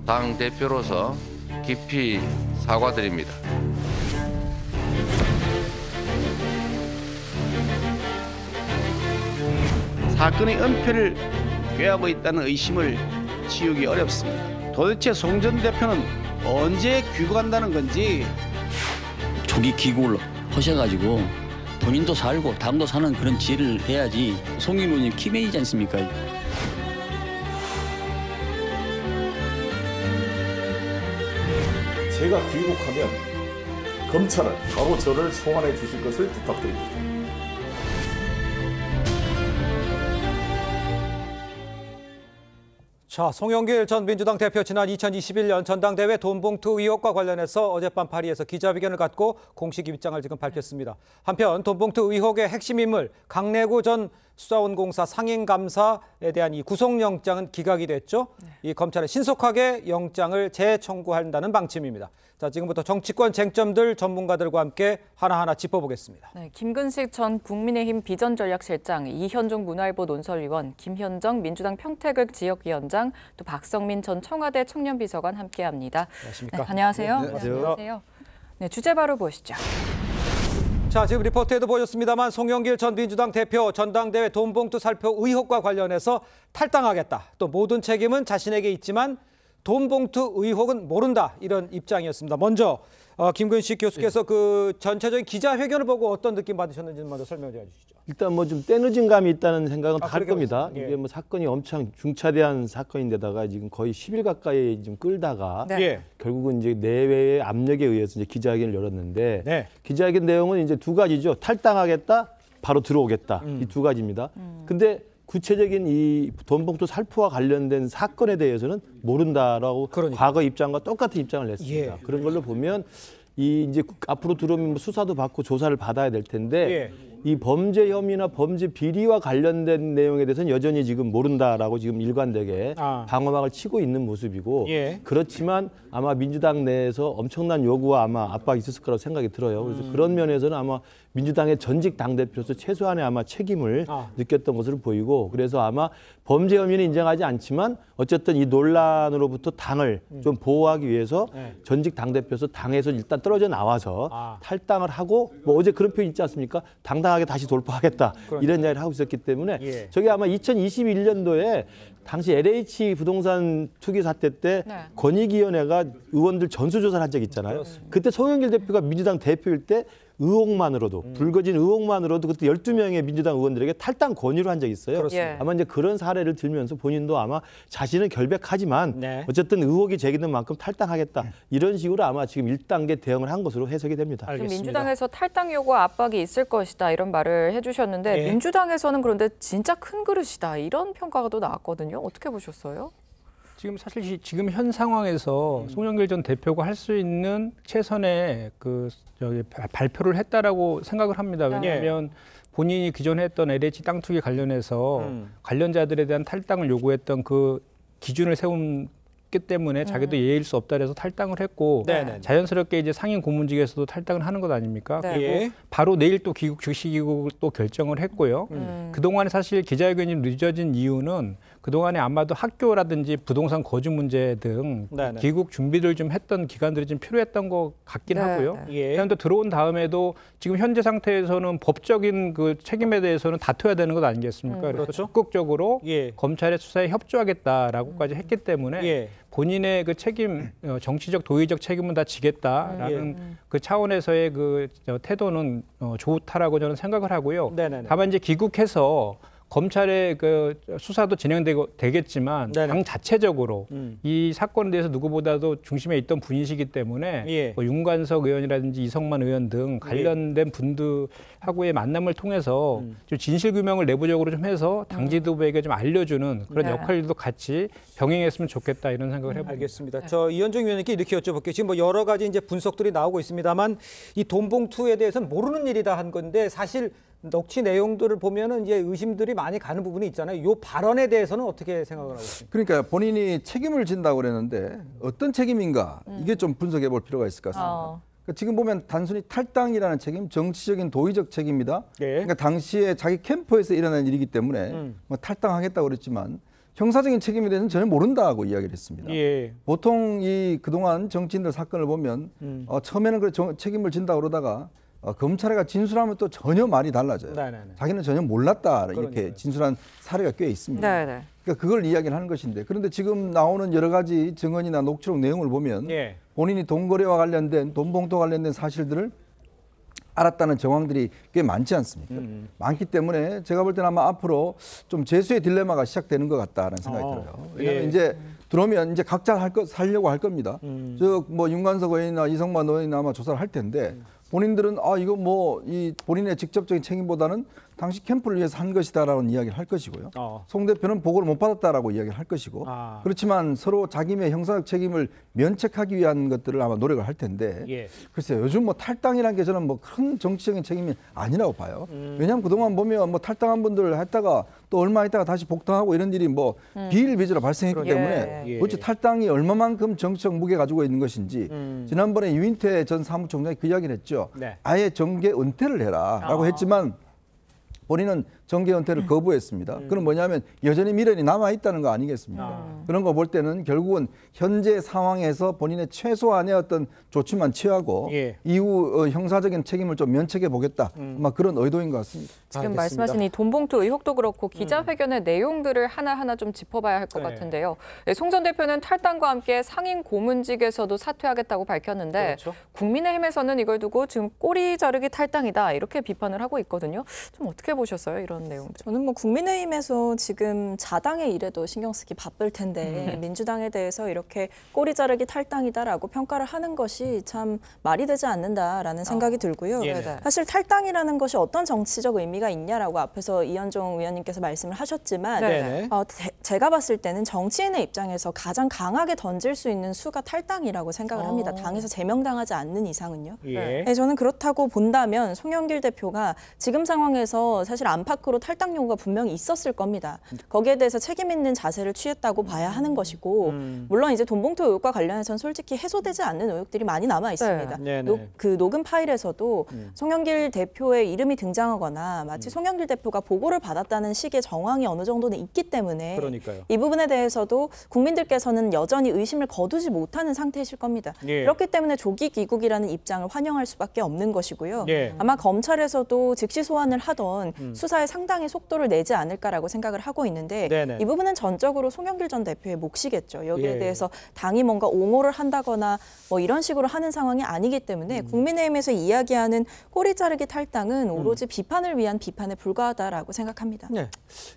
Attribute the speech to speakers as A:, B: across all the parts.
A: 당 대표로서 깊이 사과드립니다.
B: 사건의 은폐를 꾀하고 있다는 의심을 지우기 어렵습니다. 도대체 송 전 대표는 언제 귀국한다는 건지.
C: 조기 귀국을 하셔가지고 본인도 살고 당도 사는 그런 지혜를 해야지. 송일호님 키맨이지 않습니까?
D: 제가 귀국하면 검찰은 바로 저를 소환해 주실 것을 부탁드립니다.
E: 자, 송영길 전 민주당 대표 지난 2021년 전당대회 돈봉투 의혹과 관련해서 어젯밤 파리에서 기자회견을 갖고 공식 입장을 지금 밝혔습니다. 한편 돈봉투 의혹의 핵심 인물 강래구 전 수자원공사 상임감사에 대한 이 구속영장은 기각이 됐죠. 이 검찰은 신속하게 영장을 재청구한다는 방침입니다. 자, 지금부터 정치권 쟁점들 전문가들과 함께 하나하나 짚어보겠습니다.
F: 네, 김근식 전 국민의힘 비전전략실장, 이현종 문화일보 논설위원, 김현정 민주당 평택을 지역위원장, 또 박성민 전 청와대 청년비서관 함께합니다.
E: 안녕하십니까?
F: 네, 안녕하세요.
E: 네, 안녕하세요.
F: 네, 주제 바로 보시죠.
E: 자, 지금 리포트에도 보셨습니다만 송영길 전 민주당 대표 전당대회 돈봉투 살포 의혹과 관련해서 탈당하겠다. 또 모든 책임은 자신에게 있지만 돈봉투 의혹은 모른다. 이런 입장이었습니다. 먼저 김근식 교수께서 그 전체적인 기자회견을 보고 어떤 느낌 받으셨는지 먼저 설명해 주시죠.
G: 일단 뭐 좀 때늦은 감이 있다는 생각은 다 할 겁니다.
E: 예.
G: 이게 뭐 사건이 엄청 중차대한 사건인데다가 지금 거의 10일 가까이 좀 끌다가
E: 네.
G: 결국은 이제 내외의 압력에 의해서 이제 기자회견을 열었는데
E: 네.
G: 기자회견 내용은 이제 두 가지죠. 탈당하겠다, 바로 들어오겠다. 이 두 가지입니다. 근데 구체적인 이 돈봉투 살포와 관련된 사건에 대해서는 모른다라고 과거 입장과 똑같은 입장을 냈습니다.
E: 예.
G: 그런 걸로 보면 이 이제 앞으로 들어오면 뭐 수사도 받고 조사를 받아야 될 텐데 이 범죄 혐의나 범죄 비리와 관련된 내용에 대해서는 여전히 지금 모른다라고 지금 일관되게 방어막을 치고 있는 모습이고 그렇지만 아마 민주당 내에서 엄청난 요구와 아마 압박이 있었을 거라고 생각이 들어요. 그래서 그런 면에서는 아마 민주당의 전직 당대표로서 최소한의 아마 책임을 느꼈던 것으로 보이고 그래서 아마 범죄 혐의는 인정하지 않지만 어쨌든 이 논란으로부터 당을 좀 보호하기 위해서 전직 당대표로서 당에서 일단 떨어져 나와서 탈당을 하고 뭐 어제 그런 표현 있지 않습니까? 당당하게 다시 돌파하겠다. 이런 이야기를 하고 있었기 때문에 저게 아마 2021년도에 당시 LH 부동산 투기 사태 때 권익위원회가 의원들 전수조사를 한 적이 있잖아요. 그때 송영길 대표가 민주당 대표일 때 의혹만으로도 불거진 의혹만으로도 그때 12명의 민주당 의원들에게 탈당 권유를 한 적이 있어요. 아마 이제 그런 사례를 들면서 본인도 아마 자신은 결백하지만 어쨌든 의혹이 제기된 만큼 탈당하겠다. 이런 식으로 아마 지금 1단계 대응을 한 것으로 해석이 됩니다.
F: 알겠습니다. 민주당에서 탈당 요구 압박이 있을 것이다 이런 말을 해주셨는데 민주당에서는 그런데 진짜 큰 그릇이다 이런 평가가 또 나왔거든요. 어떻게 보셨어요?
H: 지금 사실 지금 현 상황에서 송영길 전 대표가 할 수 있는 최선의 발표를 했다라고 생각을 합니다. 왜냐하면 본인이 기존에 했던 LH 땅 투기 관련해서 관련자들에 대한 탈당을 요구했던 그 기준을 세웠기 때문에 자기도 예의일 수 없다 그래서 탈당을 했고 자연스럽게 이제 상임 고문직에서도 탈당을 하는 것 아닙니까? 그리고 바로 내일 또 즉시 귀국을 또 결정을 했고요. 그동안에 사실 기자회견이 늦어진 이유는 그동안에 아마도 학교라든지 부동산 거주 문제 등 귀국 준비를 좀 했던 기관들이 좀 필요했던 것 같긴 하고요. 그런데 들어온 다음에도 지금 현재 상태에서는 법적인 그 책임에 대해서는 다퉈야 되는 것 아니겠습니까? 그래서 적극적으로 검찰의 수사에 협조하겠다라고까지 했기 때문에 본인의 그 책임, 정치적 도의적 책임은 다 지겠다라는 그 차원에서의 그 태도는 좋다라고 저는 생각을 하고요. 다만 이제 귀국해서 검찰의 그 수사도 진행되겠지만 당 자체적으로 이 사건에 대해서 누구보다도 중심에 있던 분이시기 때문에 뭐 윤관석 의원이라든지 이성만 의원 등 관련된 분들하고의 만남을 통해서 좀 진실규명을 내부적으로 좀 해서 당 지도부에게 좀 알려주는 그런 역할도 같이 병행했으면 좋겠다 이런 생각을 해봅니다.
E: 알겠습니다. 저 이현정 위원님께 이렇게 여쭤볼게요. 지금 뭐 여러 가지 이제 분석들이 나오고 있습니다만 이 돈봉투에 대해서는 모르는 일이다 한 건데 사실 녹취 내용들을 보면은 이제 의심들이 많이 가는 부분이 있잖아요. 이 발언에 대해서는 어떻게 생각을 하고 있습니까?
I: 그러니까 본인이 책임을 진다고 그랬는데 어떤 책임인가 이게 좀 분석해 볼 필요가 있을 것 같습니다. 그러니까 지금 보면 단순히 탈당이라는 책임, 정치적인 도의적 책임이다. 그러니까 당시에 자기 캠프에서 일어난 일이기 때문에 뭐 탈당하겠다고 그랬지만 형사적인 책임에 대해서는 전혀 모른다고 이야기를 했습니다.
E: 예.
I: 보통 이 그동안 정치인들 사건을 보면 처음에는 그 책임을 진다 그러다가 검찰에가 진술하면 또 전혀 말이 달라져요.
E: 네네네.
I: 자기는 전혀 몰랐다 이렇게
E: 그러니까요.
I: 진술한 사례가 꽤 있습니다.
F: 네네.
I: 그러니까 그걸 이야기를 하는 것인데 그런데 지금 나오는 여러 가지 증언이나 녹취록 내용을 보면
E: 예.
I: 본인이 돈 거래와 관련된 돈 봉투 관련된 사실들을 알았다는 정황들이 꽤 많지 않습니까? 많기 때문에 제가 볼 때는 아마 앞으로 좀 재수의 딜레마가 시작되는 것 같다는 생각이 들어요. 왜냐하면
E: 예.
I: 이제 들어오면 이제 각자 살려고 할 겁니다. 저 뭐 윤관석 의원이나 이성만 의원이나 아마 조사를 할 텐데 본인들은 이거 뭐 이 본인의 직접적인 책임보다는 당시 캠프를 위해서 한 것이다라는 이야기를 할 것이고요. 송 대표는 보고를 못 받았다라고 이야기를 할 것이고 그렇지만 서로 자기의 형사적 책임을 면책하기 위한 것들을 아마 노력을 할 텐데
E: 예.
I: 글쎄요 요즘 뭐 탈당이라는 게 저는 뭐 큰 정치적인 책임이 아니라고 봐요. 왜냐하면 그동안 보면 뭐 탈당한 분들 했다가 또 얼마 있다가 다시 복당하고 이런 일이 뭐 비일비재로 발생했기 때문에
E: 예.
I: 도대체 탈당이 얼마만큼 정치적 무게 가지고 있는 것인지 지난번에 유인태 전 사무총장이 그 이야기를 했죠.
E: 네.
I: 아예 정계 은퇴를 해라라고 했지만 본인은 정계 은퇴를 거부했습니다. 그건 뭐냐면 여전히 미련이 남아있다는 거 아니겠습니까? 그런 거 볼 때는 결국은 현재 상황에서 본인의 최소한의 어떤 조치만 취하고
E: 예.
I: 이후 형사적인 책임을 좀 면책해 보겠다. 아마 그런 의도인 것 같습니다.
F: 지금
E: 알겠습니다.
F: 말씀하신 이 돈봉투 의혹도 그렇고 기자회견의 내용들을 하나하나 좀 짚어봐야 할 것
E: 네.
F: 같은데요. 송 전 대표는 탈당과 함께 상임 고문직에서도 사퇴하겠다고 밝혔는데
E: 그렇죠.
F: 국민의힘에서는 이걸 두고 지금 꼬리 자르기 탈당이다 이렇게 비판을 하고 있거든요. 좀 어떻게 보셨어요? 이런 내용들.
J: 저는 뭐 국민의힘에서 지금 자당의 일에도 신경 쓰기 바쁠 텐데 민주당에 대해서 이렇게 꼬리 자르기 탈당이다라고 평가를 하는 것이 참 말이 되지 않는다라는 생각이 들고요.
E: 예.
J: 사실 탈당이라는 것이 어떤 정치적 의미가 있냐라고 앞에서 이현종 의원님께서 말씀을 하셨지만
E: 네네.
J: 제가 봤을 때는 정치인의 입장에서 가장 강하게 던질 수 있는 수가 탈당이라고 생각을 합니다. 당에서 제명당하지 않는 이상은요.
E: 예.
J: 네, 저는 그렇다고 본다면 송영길 대표가 지금 상황에서 사실 안팎으로 탈당 요구가 분명히 있었을 겁니다. 거기에 대해서 책임 있는 자세를 취했다고 봐야 하는 것이고 물론 이제 돈봉투 의혹과 관련해서는 솔직히 해소되지 않는 의혹들이 많이 남아 있습니다.
E: 네. 네네.
J: 그 녹음 파일에서도 송영길 대표의 이름이 등장하거나 마치 송영길 대표가 보고를 받았다는 식의 정황이 어느 정도는 있기 때문에
E: 그러니까요.
J: 이 부분에 대해서도 국민들께서는 여전히 의심을 거두지 못하는 상태이실 겁니다.
E: 예.
J: 그렇기 때문에 조기 귀국이라는 입장을 환영할 수밖에 없는 것이고요.
E: 예.
J: 아마 검찰에서도 즉시 소환을 하던 수사에 상당히 속도를 내지 않을까라고 생각을 하고 있는데
E: 네네.
J: 이 부분은 전적으로 송영길 전 대표의 몫이겠죠. 여기에
E: 예.
J: 대해서 당이 뭔가 옹호를 한다거나 뭐 이런 식으로 하는 상황이 아니기 때문에 국민의힘에서 이야기하는 꼬리 자르기 탈당은 오로지 비판을 위한 비판에 불과하다라고 생각합니다.
E: 네.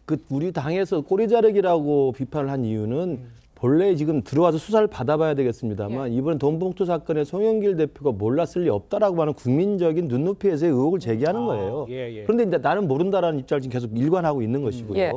G: 그 우리 당에서 꼬리 자르기라고 비판을 한 이유는 본래 지금 들어와서 수사를 받아봐야 되겠습니다만 이번 돈봉투 사건에 송영길 대표가 몰랐을 리 없다라고 하는 국민적인 눈높이에서의 의혹을 제기하는 거예요.
E: 예.
G: 그런데 이제 나는 모른다라는 입장을 지금 계속 일관하고 있는 것이고요.
F: 예.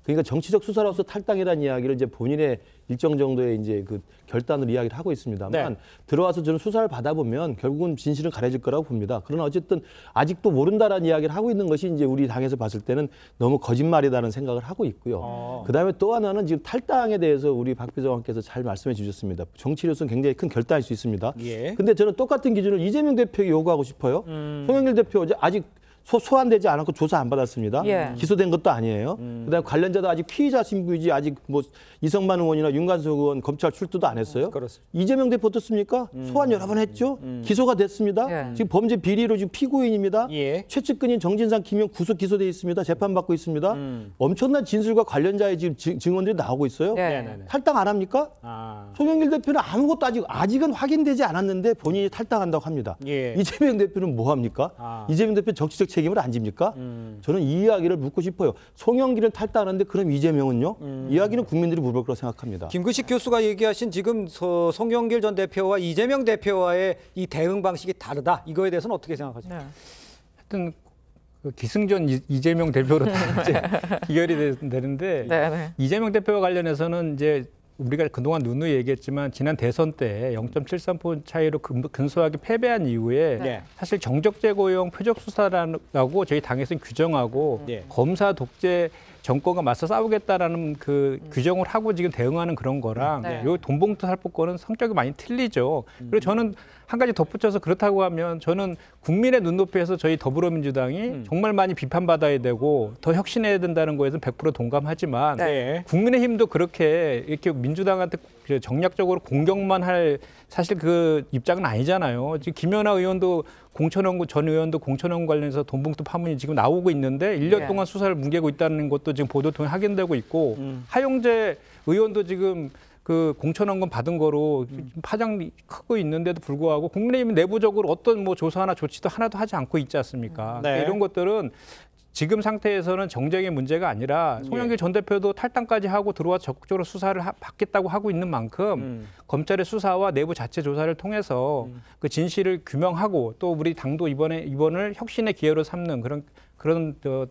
G: 그러니까 정치적 수사로서 탈당이라는 이야기를 이제 본인의 일정 정도의 이제 그 결단을 이야기를 하고 있습니다만
E: 네.
G: 들어와서 저는 수사를 받아보면 결국은 진실은 가려질 거라고 봅니다. 그러나 어쨌든 아직도 모른다라는 이야기를 하고 있는 것이 이제 우리 당에서 봤을 때는 너무 거짓말이다라는 생각을 하고 있고요. 그다음에 또 하나는 지금 탈당에 대해서 우리 박 비서관께서 잘 말씀해 주셨습니다. 정치로서는 굉장히 큰 결단일 수 있습니다.
E: 예.
G: 근데 저는 똑같은 기준을 이재명 대표에게 요구하고 싶어요. 송영길 대표 아직 소환되지 않았고 조사 안 받았습니다.
F: 예.
G: 기소된 것도 아니에요. 그다음에 관련자도 아직 피의자 신분이지 아직 뭐 이성만 의원이나 윤관석 의원 검찰 출두도 안 했어요.
E: 그렇습니다.
G: 이재명 대표 어떻습니까? 소환 여러 번 했죠. 기소가 됐습니다.
F: 예.
G: 지금 범죄 비리로 지금 피고인입니다.
E: 예.
G: 최측근인 정진상, 김용 구속 기소돼 있습니다. 재판받고 있습니다. 엄청난 진술과 관련자의 지금 증언들이 나오고 있어요.
F: 네.
G: 탈당 안 합니까? 송영길 대표는 아무것도 아직은 확인되지 않았는데 본인이 탈당한다고 합니다.
E: 예.
G: 이재명 대표는 뭐 합니까? 이재명 대표 정치적 책임을 안 집니까? 저는 이 이야기를 묻고 싶어요. 송영길은 탈당하는데 그럼 이재명은요? 이야기는 국민들이 물어볼 거라고 생각합니다.
E: 김근식 교수가 얘기하신 지금 송영길 전 대표와 이재명 대표와의 이 대응 방식이 다르다. 이거에 대해서는 어떻게 생각하십니까?
F: 네.
H: 하여튼 그 기승전 이재명 대표로 다 이제 기결이 되는데
F: 네.
H: 이재명 대표와 관련해서는 이제 우리가 그동안 누누이 얘기했지만 지난 대선 때 0.73포인트 차이로 근소하게 패배한 이후에
E: 네.
H: 사실 정적 제고용 표적 수사라고 저희 당에서는 규정하고
E: 네.
H: 검사 독재 정권과 맞서 싸우겠다라는 그 규정을 하고 지금 대응하는 그런 거랑
F: 네.
H: 요 돈봉투 살포권은 성격이 많이 틀리죠. 그리고 저는 한 가지 덧붙여서 그렇다고 하면 저는 국민의 눈높이에서 저희 더불어민주당이 정말 많이 비판받아야 되고 더 혁신해야 된다는 거에서 100% 동감하지만
E: 네.
H: 국민의힘도 그렇게 이렇게 민주당한테 정략적으로 공격만 할 사실 그 입장은 아니잖아요. 지금 김연아 의원도 공천원구 전 의원도 공천원구 관련해서 돈봉투 파문이 지금 나오고 있는데 1년
F: 네.
H: 동안 수사를 뭉개고 있다는 것도 지금 보도 통해 확인되고 있고 하용재 의원도 지금 그 공천원금 받은 거로 파장이 크고 있는데도 불구하고 국민의힘 내부적으로 어떤 뭐 조사나 조치도 하나도 하지 않고 있지 않습니까?
E: 네.
H: 이런 것들은 지금 상태에서는 정쟁의 문제가 아니라 송영길 전 대표도 탈당까지 하고 들어와 적극적으로 수사를 받겠다고 하고 있는 만큼 검찰의 수사와 내부 자체 조사를 통해서 그 진실을 규명하고 또 우리 당도 이번을 혁신의 기회로 삼는 그런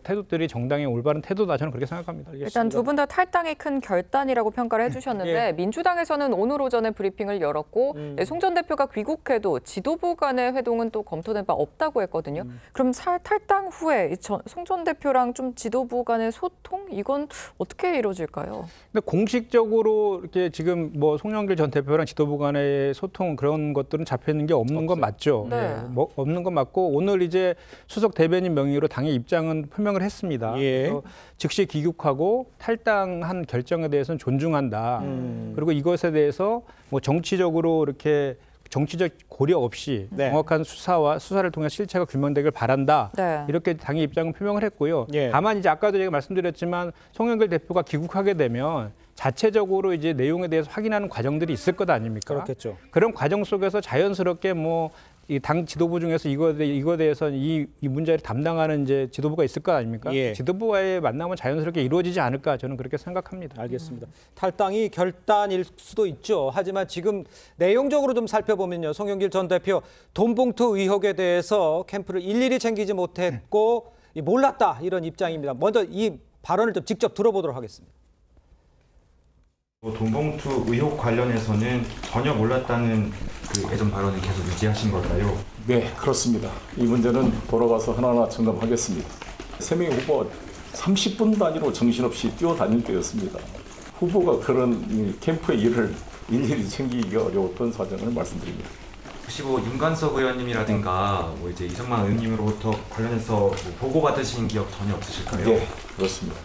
H: 태도들이 정당의 올바른 태도다 저는 그렇게 생각합니다.
F: 일단 두 분 다 탈당이 큰 결단이라고 평가를 해주셨는데
E: 예.
F: 민주당에서는 오늘 오전에 브리핑을 열었고 송 전 대표가 귀국해도 지도부 간의 회동은 또 검토된 바 없다고 했거든요. 그럼 탈당 후에 송 전 대표랑 좀 지도부 간의 소통 이건 어떻게 이루어질까요?
H: 근데 공식적으로 이렇게 지금 뭐 송영길 전 대표랑 지도부 간의 소통 그런 것들은 잡혀 있는 게 없는 건 맞죠.
F: 네.
H: 뭐 없는 건 맞고 오늘 이제 수석 대변인 명의로 당의 입장은 표명을 했습니다.
E: 예.
H: 그래서 즉시 귀국하고 탈당한 결정에 대해서는 존중한다. 그리고 이것에 대해서 뭐 정치적으로 이렇게 정치적 고려 없이
E: 네.
H: 정확한 수사를 통해 실체가 규명되길 바란다.
F: 네.
H: 이렇게 당의 입장은 표명을 했고요.
E: 예.
H: 다만 이제 아까도 제가 말씀드렸지만 송영길 대표가 귀국하게 되면 자체적으로 이제 내용에 대해서 확인하는 과정들이 있을 것 아닙니까?
E: 그렇겠죠.
H: 그런 과정 속에서 자연스럽게 뭐 이 당 지도부 중에서 이거에 대해서 이 문제를 담당하는 이제 지도부가 있을 것 아닙니까?
E: 예.
H: 지도부와의 만남은 자연스럽게 이루어지지 않을까 저는 그렇게 생각합니다.
E: 알겠습니다. 탈당이 결단일 수도 있죠. 하지만 지금 내용적으로 좀 살펴보면요. 송영길 전 대표 돈봉투 의혹에 대해서 캠프를 일일이 챙기지 못했고 몰랐다 이런 입장입니다. 먼저 이 발언을 좀 직접 들어보도록 하겠습니다.
K: 돈봉투 의혹 관련해서는 전혀 몰랐다는 그 예전 발언을 계속 유지하신 걸까요?
D: 네, 그렇습니다. 이 문제는 돌아가서 하나하나 점검하겠습니다. 3명의 후보 30분 단위로 정신없이 뛰어다닐 때였습니다. 후보가 그런 캠프의 일을 일일이 챙기기가 어려웠던 사정을 말씀드립니다.
K: 혹시 뭐 윤관석 의원님이라든가 뭐 이제 이성만 의원님으로부터 관련해서 뭐 보고 받으신 기억 전혀 없으실까요?
D: 네, 그렇습니다.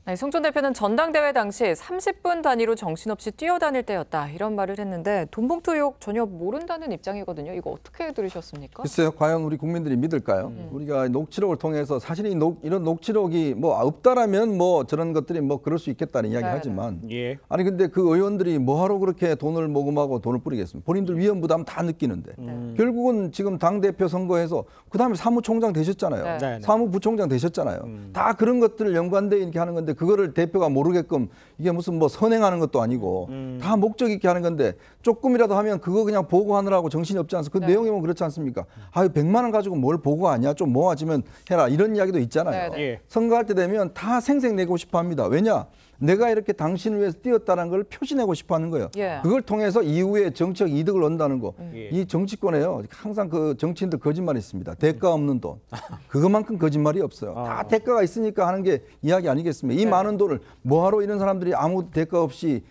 F: 네, 송 전 대표는 전당대회 당시 30분 단위로 정신없이 뛰어다닐 때였다 이런 말을 했는데 돈봉투 의혹 전혀 모른다는 입장이거든요. 이거 어떻게 들으셨습니까?
I: 글쎄요, 과연 우리 국민들이 믿을까요? 우리가 녹취록을 통해서 사실 이런 녹취록이 뭐 없다라면 뭐 저런 것들이 뭐 그럴 수 있겠다는 이야기 하지만
E: 예.
I: 아니 근데 그 의원들이 뭐하러 그렇게 돈을 모금하고 돈을 뿌리겠습니까? 본인들 위험 부담 다 느끼는데 결국은 지금 당대표 선거에서 그다음에 사무총장 되셨잖아요.
F: 네.
I: 사무부총장 되셨잖아요. 다 그런 것들 연관돼 이렇게 하는 건데 그거를 대표가 모르게끔 이게 무슨 뭐 선행하는 것도 아니고 다 목적 있게 하는 건데 조금이라도 하면 그거 그냥 보고하느라고 정신이 없지 않습니까? 그 내용이 뭐 그렇지 않습니까? 아유 100만 원 가지고 뭘 보고하냐 좀 모아지면 해라 이런 이야기도 있잖아요.
E: 예.
I: 선거할 때 되면 다 생색내고 싶어 합니다. 왜냐? 내가 이렇게 당신을 위해서 뛰었다는 걸 표시내고 싶어 하는 거예요.
F: 예.
I: 그걸 통해서 이후에 정치적 이득을 얻는다는 거.
E: 예.
I: 이 정치권에요. 항상 그 정치인들 거짓말이 있습니다. 대가 없는 돈. 그것만큼 거짓말이 없어요. 다 대가가 있으니까 하는 게 이야기 아니겠습니까? 이 많은 돈을 뭐하러 이런 사람들이 아무 대가 없이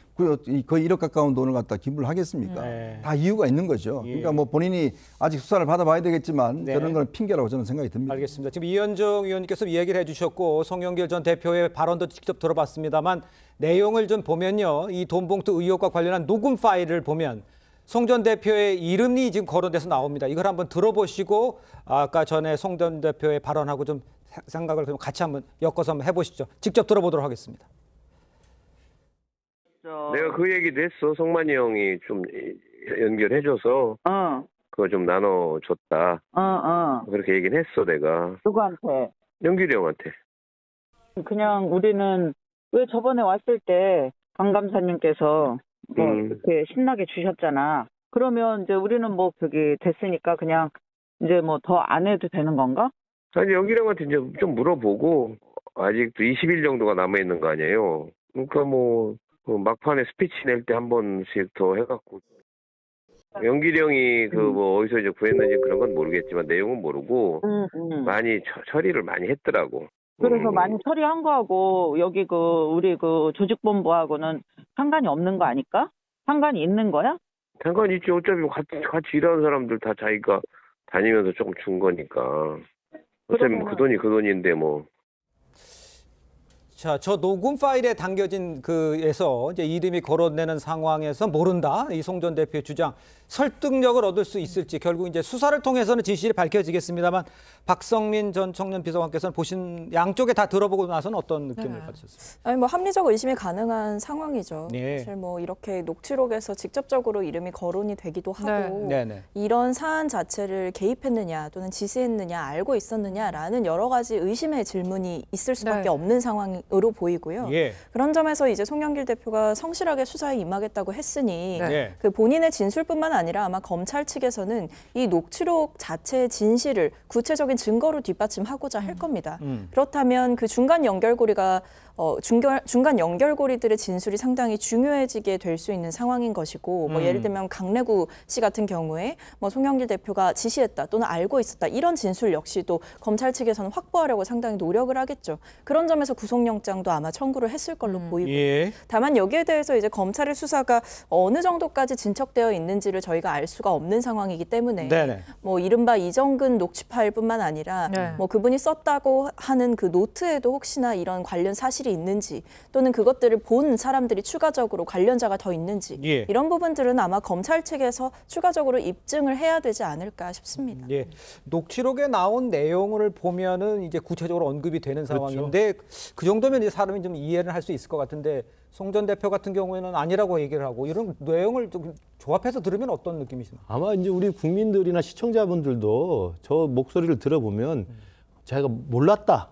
I: 거의 1억 가까운 돈을 갖다 기부를 하겠습니까? 다 이유가 있는 거죠. 그러니까 뭐 본인이 아직 수사를 받아봐야 되겠지만 그런 건 핑계라고 저는 생각이 듭니다.
E: 알겠습니다. 지금 이현정 의원님께서 이야기를 해주셨고 송영길 전 대표의 발언도 직접 들어봤습니다만 내용을 좀 보면요. 이 돈봉투 의혹과 관련한 녹음 파일을 보면 송 전 대표의 이름이 지금 거론돼서 나옵니다. 이걸 한번 들어보시고 아까 전에 송 전 대표의 발언하고 좀 생각을 같이 한번 엮어서 한번 해보시죠. 직접 들어보도록 하겠습니다.
L: 내가 그 얘기도 했어. 성만이 형이 좀 연결해줘서 그거 좀 나눠줬다. 그렇게 얘기는 했어 내가.
M: 누구한테?
L: 연길이 형한테.
M: 그냥 우리는 왜 저번에 왔을 때 강 감사님께서 뭐 이렇게 신나게 주셨잖아. 그러면 이제 우리는 뭐 그게 됐으니까 그냥 이제 뭐 더 안 해도 되는 건가?
L: 아니 연길이 형한테 이제 좀 물어보고 아직도 20일 정도가 남아있는 거 아니에요. 그러니까 뭐 막판에 스피치 낼 때 한 번씩 더 해갖고 연길이 형이 그 뭐 어디서 이제 구했는지 그런 건 모르겠지만 내용은 모르고 많이 처리를 많이 했더라고.
M: 그래서 많이 처리한 거하고 여기 우리 조직본부하고는 상관이 없는 거 아닐까? 상관이 있는 거야?
L: 상관이 있지. 어차피 같이 일하는 사람들 다 자기가 다니면서 조금 준 거니까. 어차피 그 돈이 그 돈인데 뭐.
E: 자, 저 녹음 파일에 담겨진 그에서 이제 이름이 거론되는 상황에서 모른다. 이 송 전 대표의 주장 설득력을 얻을 수 있을지 결국 이제 수사를 통해서는 진실이 밝혀지겠습니다만 박성민 전 청년 비서관께서는 보신 양쪽에 다 들어보고 나서는 어떤 느낌을 받으셨어요?
J: 아니 뭐 합리적 의심이 가능한 상황이죠.
E: 네.
J: 사실 뭐 이렇게 녹취록에서 직접적으로 이름이 거론이 되기도 하고
E: 네.
J: 이런 사안 자체를 개입했느냐 또는 지시했느냐 알고 있었느냐라는 여러 가지 의심의 질문이 있을 수밖에 없는 상황으로 보이고요. 그런 점에서 이제 송영길 대표가 성실하게 수사에 임하겠다고 했으니 그 본인의 진술뿐만 아니라 아마 검찰 측에서는 이 녹취록 자체의 진실을 구체적인 증거로 뒷받침하고자 할 겁니다. 그렇다면 그 중간 연결고리가 중간 연결고리들의 진술이 상당히 중요해지게 될 수 있는 상황인 것이고 뭐 예를 들면 강래구 씨 같은 경우에 뭐 송영길 대표가 지시했다 또는 알고 있었다 이런 진술 역시도 검찰 측에서는 확보하려고 상당히 노력을 하겠죠. 그런 점에서 구속영장도 아마 청구를 했을 걸로 보이고 다만 여기에 대해서 이제 검찰의 수사가 어느 정도까지 진척되어 있는지를 저희가 알 수가 없는 상황이기 때문에 뭐 이른바 이정근 녹취 파일뿐만 아니라 뭐 그분이 썼다고 하는 그 노트에도 혹시나 이런 관련 사실이 있는지 또는 그것들을 본 사람들이 추가적으로 관련자가 더 있는지 이런 부분들은 아마 검찰 측에서 추가적으로 입증을 해야 되지 않을까 싶습니다.
E: 녹취록에 나온 내용을 보면은 이제 구체적으로 언급이 되는 상황인데 그 정도면 이제 사람이 좀 이해를 할 수 있을 것 같은데 송 전 대표 같은 경우에는 아니라고 얘기를 하고 이런 내용을 좀 조합해서 들으면 어떤 느낌이십니까?
G: 아마 이제 우리 국민들이나 시청자분들도 저 목소리를 들어보면 자기가 몰랐다.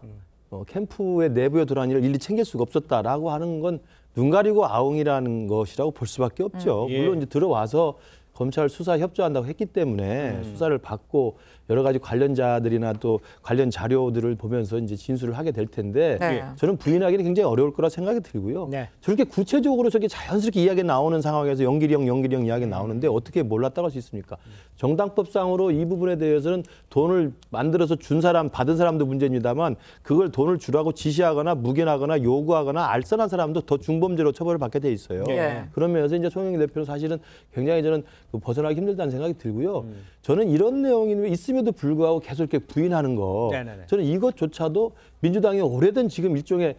G: 캠프의 내부에 들어간 일을 일일이 챙길 수가 없었다라고 하는 건 눈 가리고 아웅이라는 것이라고 볼 수밖에 없죠. 물론 이제 들어와서 검찰 수사 협조한다고 했기 때문에 수사를 받고 여러 가지 관련자들이나 또 관련 자료들을 보면서 이제 진술을 하게 될 텐데 저는 부인하기는 굉장히 어려울 거라 생각이 들고요. 저렇게 구체적으로 저렇게 자연스럽게 이야기 나오는 상황에서 연길이 형 이야기 나오는데 어떻게 몰랐다고 할 수 있습니까? 정당법상으로 이 부분에 대해서는 돈을 만들어서 준 사람, 받은 사람도 문제입니다만 그걸 돈을 주라고 지시하거나 묵인하거나 요구하거나 알선한 사람도 더 중범죄로 처벌을 받게 돼 있어요. 그러면서 이제 송영길 대표는 사실은 굉장히 저는 벗어나기 힘들다는 생각이 들고요. 저는 이런 내용이 있음에도 불구하고 계속 이렇게 부인하는 거 저는 이것조차도 민주당의 오래된 지금 일종의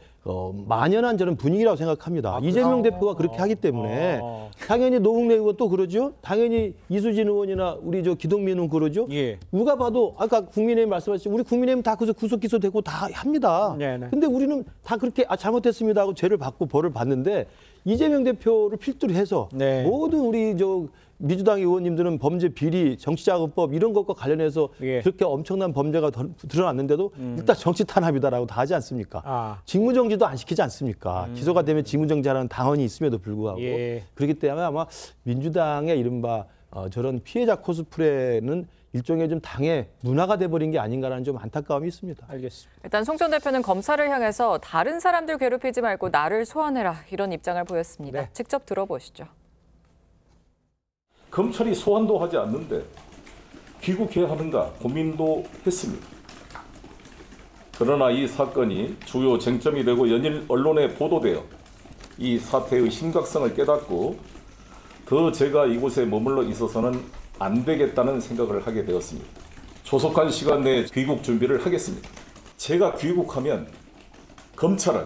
G: 만연한 저는 분위기라고 생각합니다. 이재명 대표가 그렇게 하기 때문에 당연히 노웅래 의원 또 그러죠. 당연히 이수진 의원이나 우리 기동민 의원 그러죠. 누가 봐도 아까 국민의힘 말씀하신 우리 국민의힘 다 구속 기소되고 다 합니다. 근데 우리는 다 그렇게 잘못했습니다 하고 죄를 받고 벌을 받는데 이재명 대표를 필두로 해서 모든 우리 민주당 의원님들은 범죄 비리, 정치자금법 이런 것과 관련해서 그렇게 엄청난 범죄가 드러났는데도 일단 정치 탄압이다라고 다 하지 않습니까? 직무정지도 안 시키지 않습니까? 기소가 되면 직무정지하는 당원이 있음에도 불구하고 그렇기 때문에 아마 민주당의 이른바 저런 피해자 코스프레는 일종의 좀 당의 문화가 돼버린 게 아닌가라는 좀 안타까움이 있습니다.
E: 알겠습니다.
F: 일단 송 전 대표는 검찰을 향해서 다른 사람들 괴롭히지 말고 나를 소환해라 이런 입장을 보였습니다. 직접 들어보시죠.
D: 검찰이 소환도 하지 않는데 귀국해야 하는가 고민도 했습니다. 그러나 이 사건이 주요 쟁점이 되고 연일 언론에 보도되어 이 사태의 심각성을 깨닫고 더 제가 이곳에 머물러 있어서는 안 되겠다는 생각을 하게 되었습니다. 조속한 시간 내에 귀국 준비를 하겠습니다. 제가 귀국하면 검찰은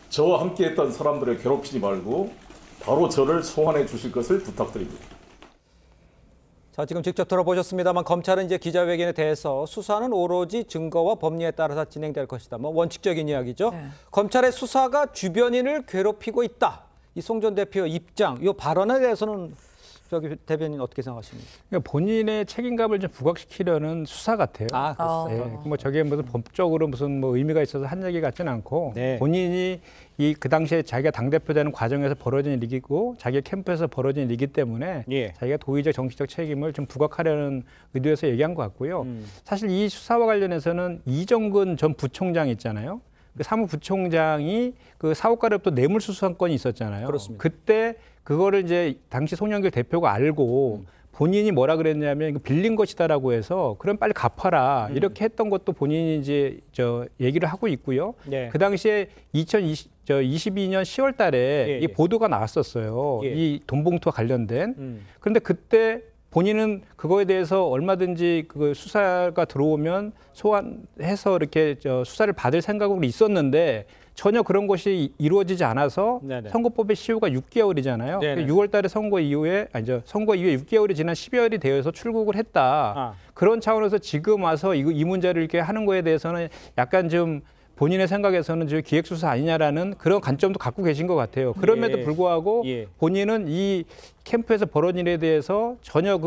D: 저와 함께했던 사람들을 괴롭히지 말고 바로 저를 소환해 주실 것을 부탁드립니다.
E: 자, 지금 직접 들어보셨습니다만 검찰은 이제 기자회견에 대해서 수사는 오로지 증거와 법리에 따라서 진행될 것이다. 뭐 원칙적인 이야기죠. 검찰의 수사가 주변인을 괴롭히고 있다. 이 송 전 대표 입장, 이 발언에 대해서는 대변인 어떻게 생각하십니까?
H: 그러니까 본인의 책임감을 좀 부각시키려는 수사 같아요. 뭐 저게 무슨 법적으로 무슨 뭐 의미가 있어서 한 얘기 같지는 않고 본인이 그 당시에 자기가 당대표 되는 과정에서 벌어진 일이고 자기 캠프에서 벌어진 일이기 때문에 자기가 도의적 정치적 책임을 좀 부각하려는 의도에서 얘기한 것 같고요. 사실 이 수사와 관련해서는 이정근 전 부총장 있잖아요. 그 사무부총장이 그 사업가로부터 뇌물수수한 건이 있었잖아요.
E: 그렇습니다.
H: 그때 그거를 이제 당시 송영길 대표가 알고 본인이 뭐라 그랬냐면 이거 빌린 것이다라고 해서 그럼 빨리 갚아라 이렇게 했던 것도 본인이 이제 얘기를 하고 있고요.
E: 네.
H: 그 당시에 2022년 10월 달에 이 보도가 나왔었어요. 이 돈봉투와 관련된. 그런데 그때 본인은 그거에 대해서 얼마든지 그 수사가 들어오면 소환해서 이렇게 수사를 받을 생각으로 있었는데 전혀 그런 것이 이루어지지 않아서 네네. 선거법의 시효가 6개월이잖아요. 6월 달에 선거 이후에 6개월이 지난 12월이 되어서 출국을 했다. 그런 차원에서 지금 와서 이 문제를 이렇게 하는 거에 대해서는 약간 좀 본인의 생각에서는 좀 기획수사 아니냐라는 그런 관점도 갖고 계신 것 같아요. 그럼에도 불구하고 본인은 이 캠프에서 벌어진 일에 대해서 전혀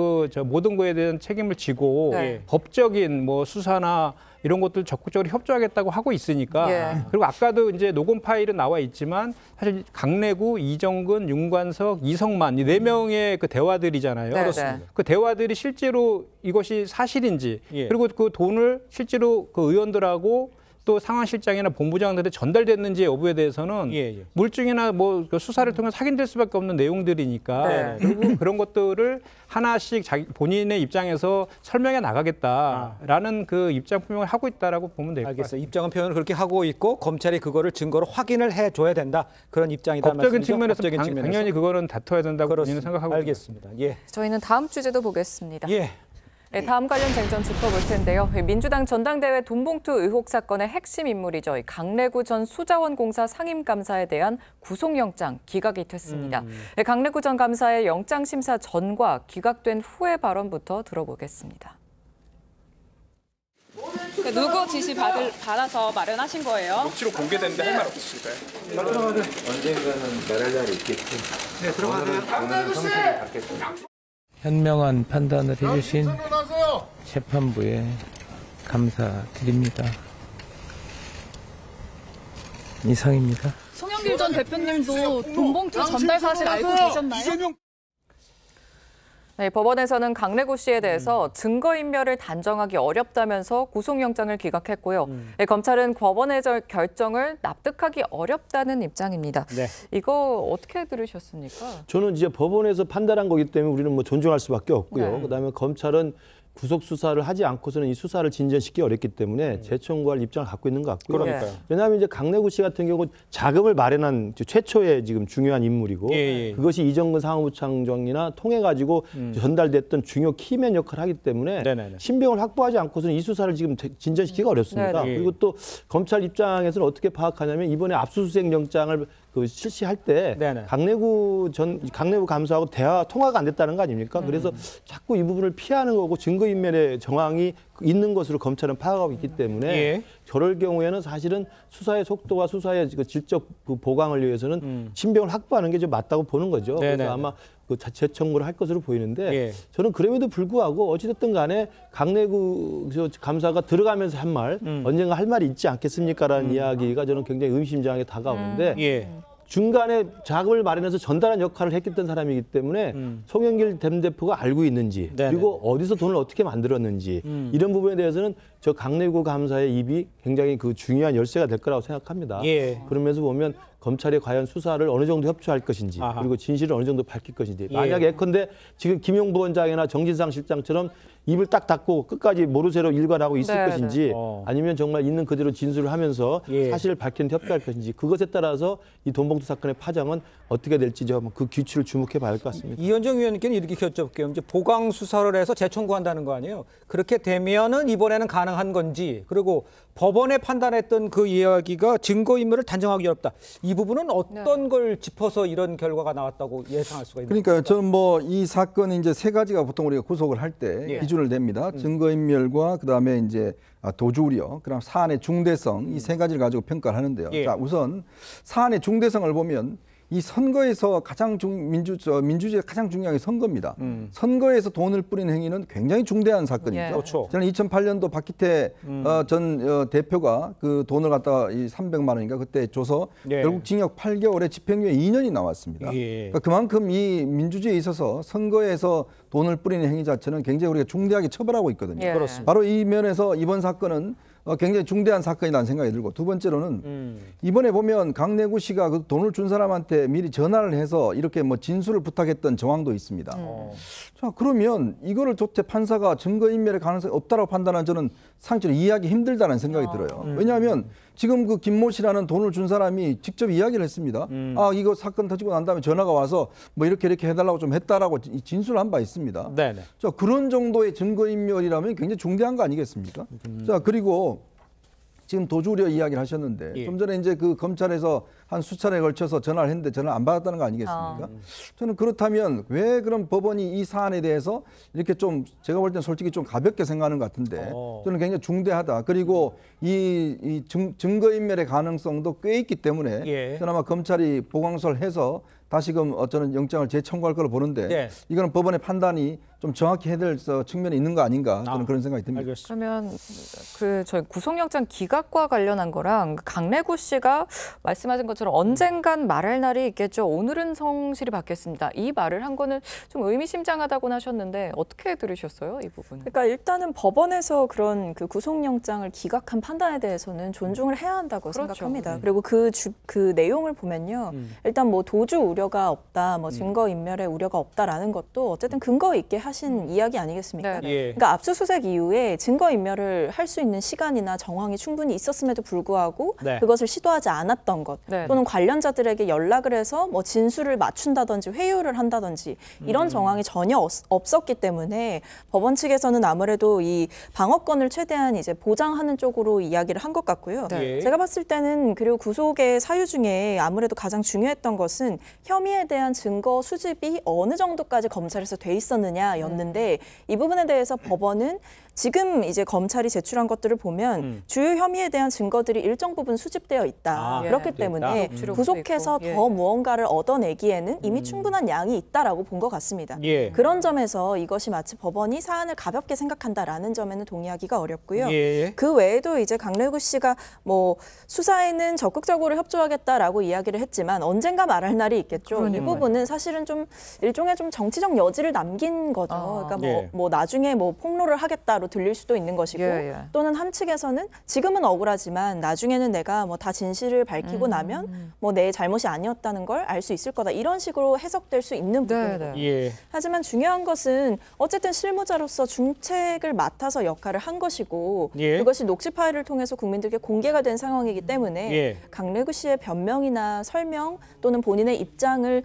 H: 모든 거에 대한 책임을 지고 법적인 뭐 수사나 이런 것들 적극적으로 협조하겠다고 하고 있으니까 그리고 아까도 이제 녹음 파일은 나와 있지만 사실 강내구, 이정근, 윤관석, 이성만 이 4명의 그 대화들이잖아요. 그렇습니다. 그 대화들이 실제로 이것이 사실인지 그리고 그 돈을 실제로 그 의원들하고 또 상황실장이나 본부장들에 전달됐는지 여부에 대해서는 물증이나 뭐 수사를 통해서 확인될 수밖에 없는 내용들이니까 그리고 그런 것들을 하나씩 본인의 입장에서 설명해 나가겠다라는 그 입장 표명을 하고 있다라고 보면 될 것 같습니다.
E: 입장 표현을 그렇게 하고 있고 검찰이 그거를 증거로 확인을 해줘야 된다 그런 입장이다.
H: 법적인 측면에서 당연히 그거는 다퉈야 된다고 본인은 생각하고
E: 알겠습니다.
F: 저희는 다음 주제도 보겠습니다. 다음 관련 쟁점 짚어볼 텐데요. 민주당 전당대회 돈봉투 의혹 사건의 핵심 인물이죠. 강내구 전 수자원공사 상임감사에 대한 구속영장 기각이 됐습니다. 강내구 전 감사의 영장심사 전과 기각된 후의 발언부터 들어보겠습니다.
N: 누구 지시 받아서 마련하신 거예요?
O: 녹취록 공개됐는데 할 말 없으실까요?
P: 언젠가는 말할 날이 있겠죠.
O: 네, 들어가세요.
P: 오늘은 성실히 받겠습니다.
Q: 현명한 판단을 해주신 재판부에 감사드립니다. 이상입니다.
N: 송영길 전 대표님도 돈봉투 전달 사실 알고 계셨나요?
F: 법원에서는 강내구 씨에 대해서 증거인멸을 단정하기 어렵다면서 구속영장을 기각했고요. 검찰은 법원의 결정을 납득하기 어렵다는 입장입니다. 이거 어떻게 들으셨습니까?
G: 저는 이제 법원에서 판단한 거기 때문에 우리는 뭐 존중할 수밖에 없고요. 그다음에 검찰은 구속 수사를 하지 않고서는 이 수사를 진전시키기 어렵기 때문에 재청구할 입장을 갖고 있는 것 같고요.
E: 그러니까요.
G: 왜냐하면 이제 강내구 씨 같은 경우 자금을 마련한 최초의 지금 중요한 인물이고 그것이 이정근 상무부장관이나 통해 가지고 전달됐던 중요 키맨 역할을 하기 때문에 신병을 확보하지 않고서는 이 수사를 지금 진전시키기가 어렵습니다. 그리고 또 검찰 입장에서는 어떻게 파악하냐면 이번에 압수수색 영장을 실시할 때 강내구 감사하고 통화가 안 됐다는 거 아닙니까? 그래서 자꾸 이 부분을 피하는 거고 증거인멸의 정황이 있는 것으로 검찰은 파악하고 있기 때문에 저럴 경우에는 사실은 수사의 속도와 수사의 질적 보강을 위해서는 신병을 확보하는 게 좀 맞다고 보는 거죠. 그래서 아마 재청구를 할 것으로 보이는데 저는 그럼에도 불구하고 어찌됐든 간에 강내구 감사가 들어가면서 한 말 언젠가 할 말이 있지 않겠습니까라는 이야기가 저는 굉장히 의심장하게 다가오는데 중간에 자금을 마련해서 전달한 역할을 했던 사람이기 때문에 송영길 전 대표가 알고 있는지 그리고 어디서 돈을 어떻게 만들었는지 이런 부분에 대해서는 저 강내구 감사의 입이 굉장히 그 중요한 열쇠가 될 거라고 생각합니다. 그러면서 보면 검찰이 과연 수사를 어느 정도 협조할 것인지 그리고 진실을 어느 정도 밝힐 것인지 만약에 예컨대 지금 김용 부원장이나 정진상 실장처럼 입을 딱 닫고 끝까지 모르쇠로 일관하고 있을 것인지 아니면 정말 있는 그대로 진술을 하면서 사실을 밝히는 데 협조할 것인지 그것에 따라서 이 돈봉투 사건의 파장은 어떻게 될지 좀 그 규칙을 주목해 봐야 할 것 같습니다.
E: 이현정 위원님께는 이렇게 여쭤볼게요. 이제 보강 수사를 해서 재청구한다는 거 아니에요? 그렇게 되면은 이번에는 가능한 건지 그리고 법원에 판단했던 그 이야기가 증거인멸을 단정하기 어렵다. 이 부분은 어떤 걸 짚어서 이런 결과가 나왔다고 예상할 수가 있나요?
I: 그러니까 저는 뭐 이 사건이 이제 세 가지가 보통 우리가 구속을 할 때 기준을 냅니다. 증거인멸과 그다음에 이제 도주 우려, 그다음 사안의 중대성 이 세 가지를 가지고 평가를 하는데요. 자, 우선 사안의 중대성을 보면 이 선거에서 가장 민주주의의 가장 중요한 게 선거입니다. 선거에서 돈을 뿌린 행위는 굉장히 중대한 사건이죠.
E: 그렇죠.
I: 저는 2008년도 박기태 전 대표가 그 돈을 갖다가 이 300만 원인가 그때 줘서 결국 징역 8개월에 집행유예 2년이 나왔습니다. 그러니까 그만큼 이 민주주의에 있어서 선거에서 돈을 뿌리는 행위 자체는 굉장히 우리가 중대하게 처벌하고 있거든요. 바로 이 면에서 이번 사건은 굉장히 중대한 사건이라는 생각이 들고 두 번째로는 이번에 보면 강내구 씨가 그 돈을 준 사람한테 미리 전화를 해서 이렇게 뭐 진술을 부탁했던 정황도 있습니다. 자, 그러면 이거를 조태 판사가 증거인멸의 가능성이 없다라고 판단한 저는 상식적으로 이해하기 힘들다는 생각이 들어요. 왜냐하면 지금 그 김모 씨라는 돈을 준 사람이 직접 이야기를 했습니다. 아, 이거 사건 터지고 난 다음에 전화가 와서 뭐 이렇게 해달라고 좀 했다라고 진술을 한 바 있습니다.
E: 네네.
I: 자, 그런 정도의 증거인멸이라면 굉장히 중대한 거 아니겠습니까? 자, 그리고 지금 도주 우려 이야기를 하셨는데 좀 전에 이제 그 검찰에서 한 수차례에 걸쳐서 전화를 했는데 전화를 안 받았다는 거 아니겠습니까? 저는 그렇다면 왜 그럼 법원이 이 사안에 대해서 이렇게 좀 제가 볼 때는 솔직히 좀 가볍게 생각하는 것 같은데 저는 굉장히 중대하다. 그리고 이 증거인멸의 가능성도 꽤 있기 때문에 저는 아마 검찰이 보강서를 해서 다시금 저는 영장을 재청구할 걸로 보는데 이거는 법원의 판단이 좀 정확히 해야 될 측면이 있는 거 아닌가 저는 그런 생각이 듭니다.
F: 그러면 저희 구속영장 기각과 관련한 거랑 강내구 씨가 말씀하신 것처럼 언젠간 말할 날이 있겠죠. 오늘은 성실히 받겠습니다. 이 말을 한 거는 좀 의미심장하다고는 하셨는데 어떻게 들으셨어요, 이 부분은?
J: 그러니까 일단은 법원에서 그런 그 구속영장을 기각한 판단에 대해서는 존중을 해야 한다고 생각합니다. 그리고 그 내용을 보면요, 일단 뭐 도주 우려가 없다, 뭐 증거인멸의 우려가 없다라는 것도 어쨌든 근거 있게 하신 이야기 아니겠습니까? 그러니까 압수수색 이후에 증거인멸을 할 수 있는 시간이나 정황이 충분히 있었음에도 불구하고 그것을 시도하지 않았던 것 또는 관련자들에게 연락을 해서 뭐 진술을 맞춘다든지 회유를 한다든지 이런 정황이 전혀 없었기 때문에 법원 측에서는 아무래도 이 방어권을 최대한 이제 보장하는 쪽으로 이야기를 한 것 같고요. 제가 봤을 때는 그리고 구속의 사유 중에 아무래도 가장 중요했던 것은 혐의에 대한 증거 수집이 어느 정도까지 검찰에서 돼 있었느냐였는데 이 부분에 대해서 법원은 지금 이제 검찰이 제출한 것들을 보면 주요 혐의에 대한 증거들이 일정 부분 수집되어 있다. 그렇기 때문에 구속해서 더 무언가를 얻어내기에는 이미 충분한 양이 있다라고 본 것 같습니다. 그런 점에서 이것이 마치 법원이 사안을 가볍게 생각한다라는 점에는 동의하기가 어렵고요. 그 외에도 이제 강내구 씨가 뭐 수사에는 적극적으로 협조하겠다라고 이야기를 했지만 언젠가 말할 날이 있겠죠. 이 부분은 사실은 좀 일종의 좀 정치적 여지를 남긴 거죠. 그러니까 뭐 나중에 뭐 폭로를 하겠다. 들릴 수도 있는 것이고 또는 한 측에서는 지금은 억울하지만 나중에는 내가 뭐 다 진실을 밝히고 나면 뭐 내 잘못이 아니었다는 걸 알 수 있을 거다 이런 식으로 해석될 수 있는 부분이고요. 하지만 중요한 것은 어쨌든 실무자로서 중책을 맡아서 역할을 한 것이고 그것이 녹취 파일을 통해서 국민들께 공개가 된 상황이기 때문에 강내구 씨의 변명이나 설명 또는 본인의 입장을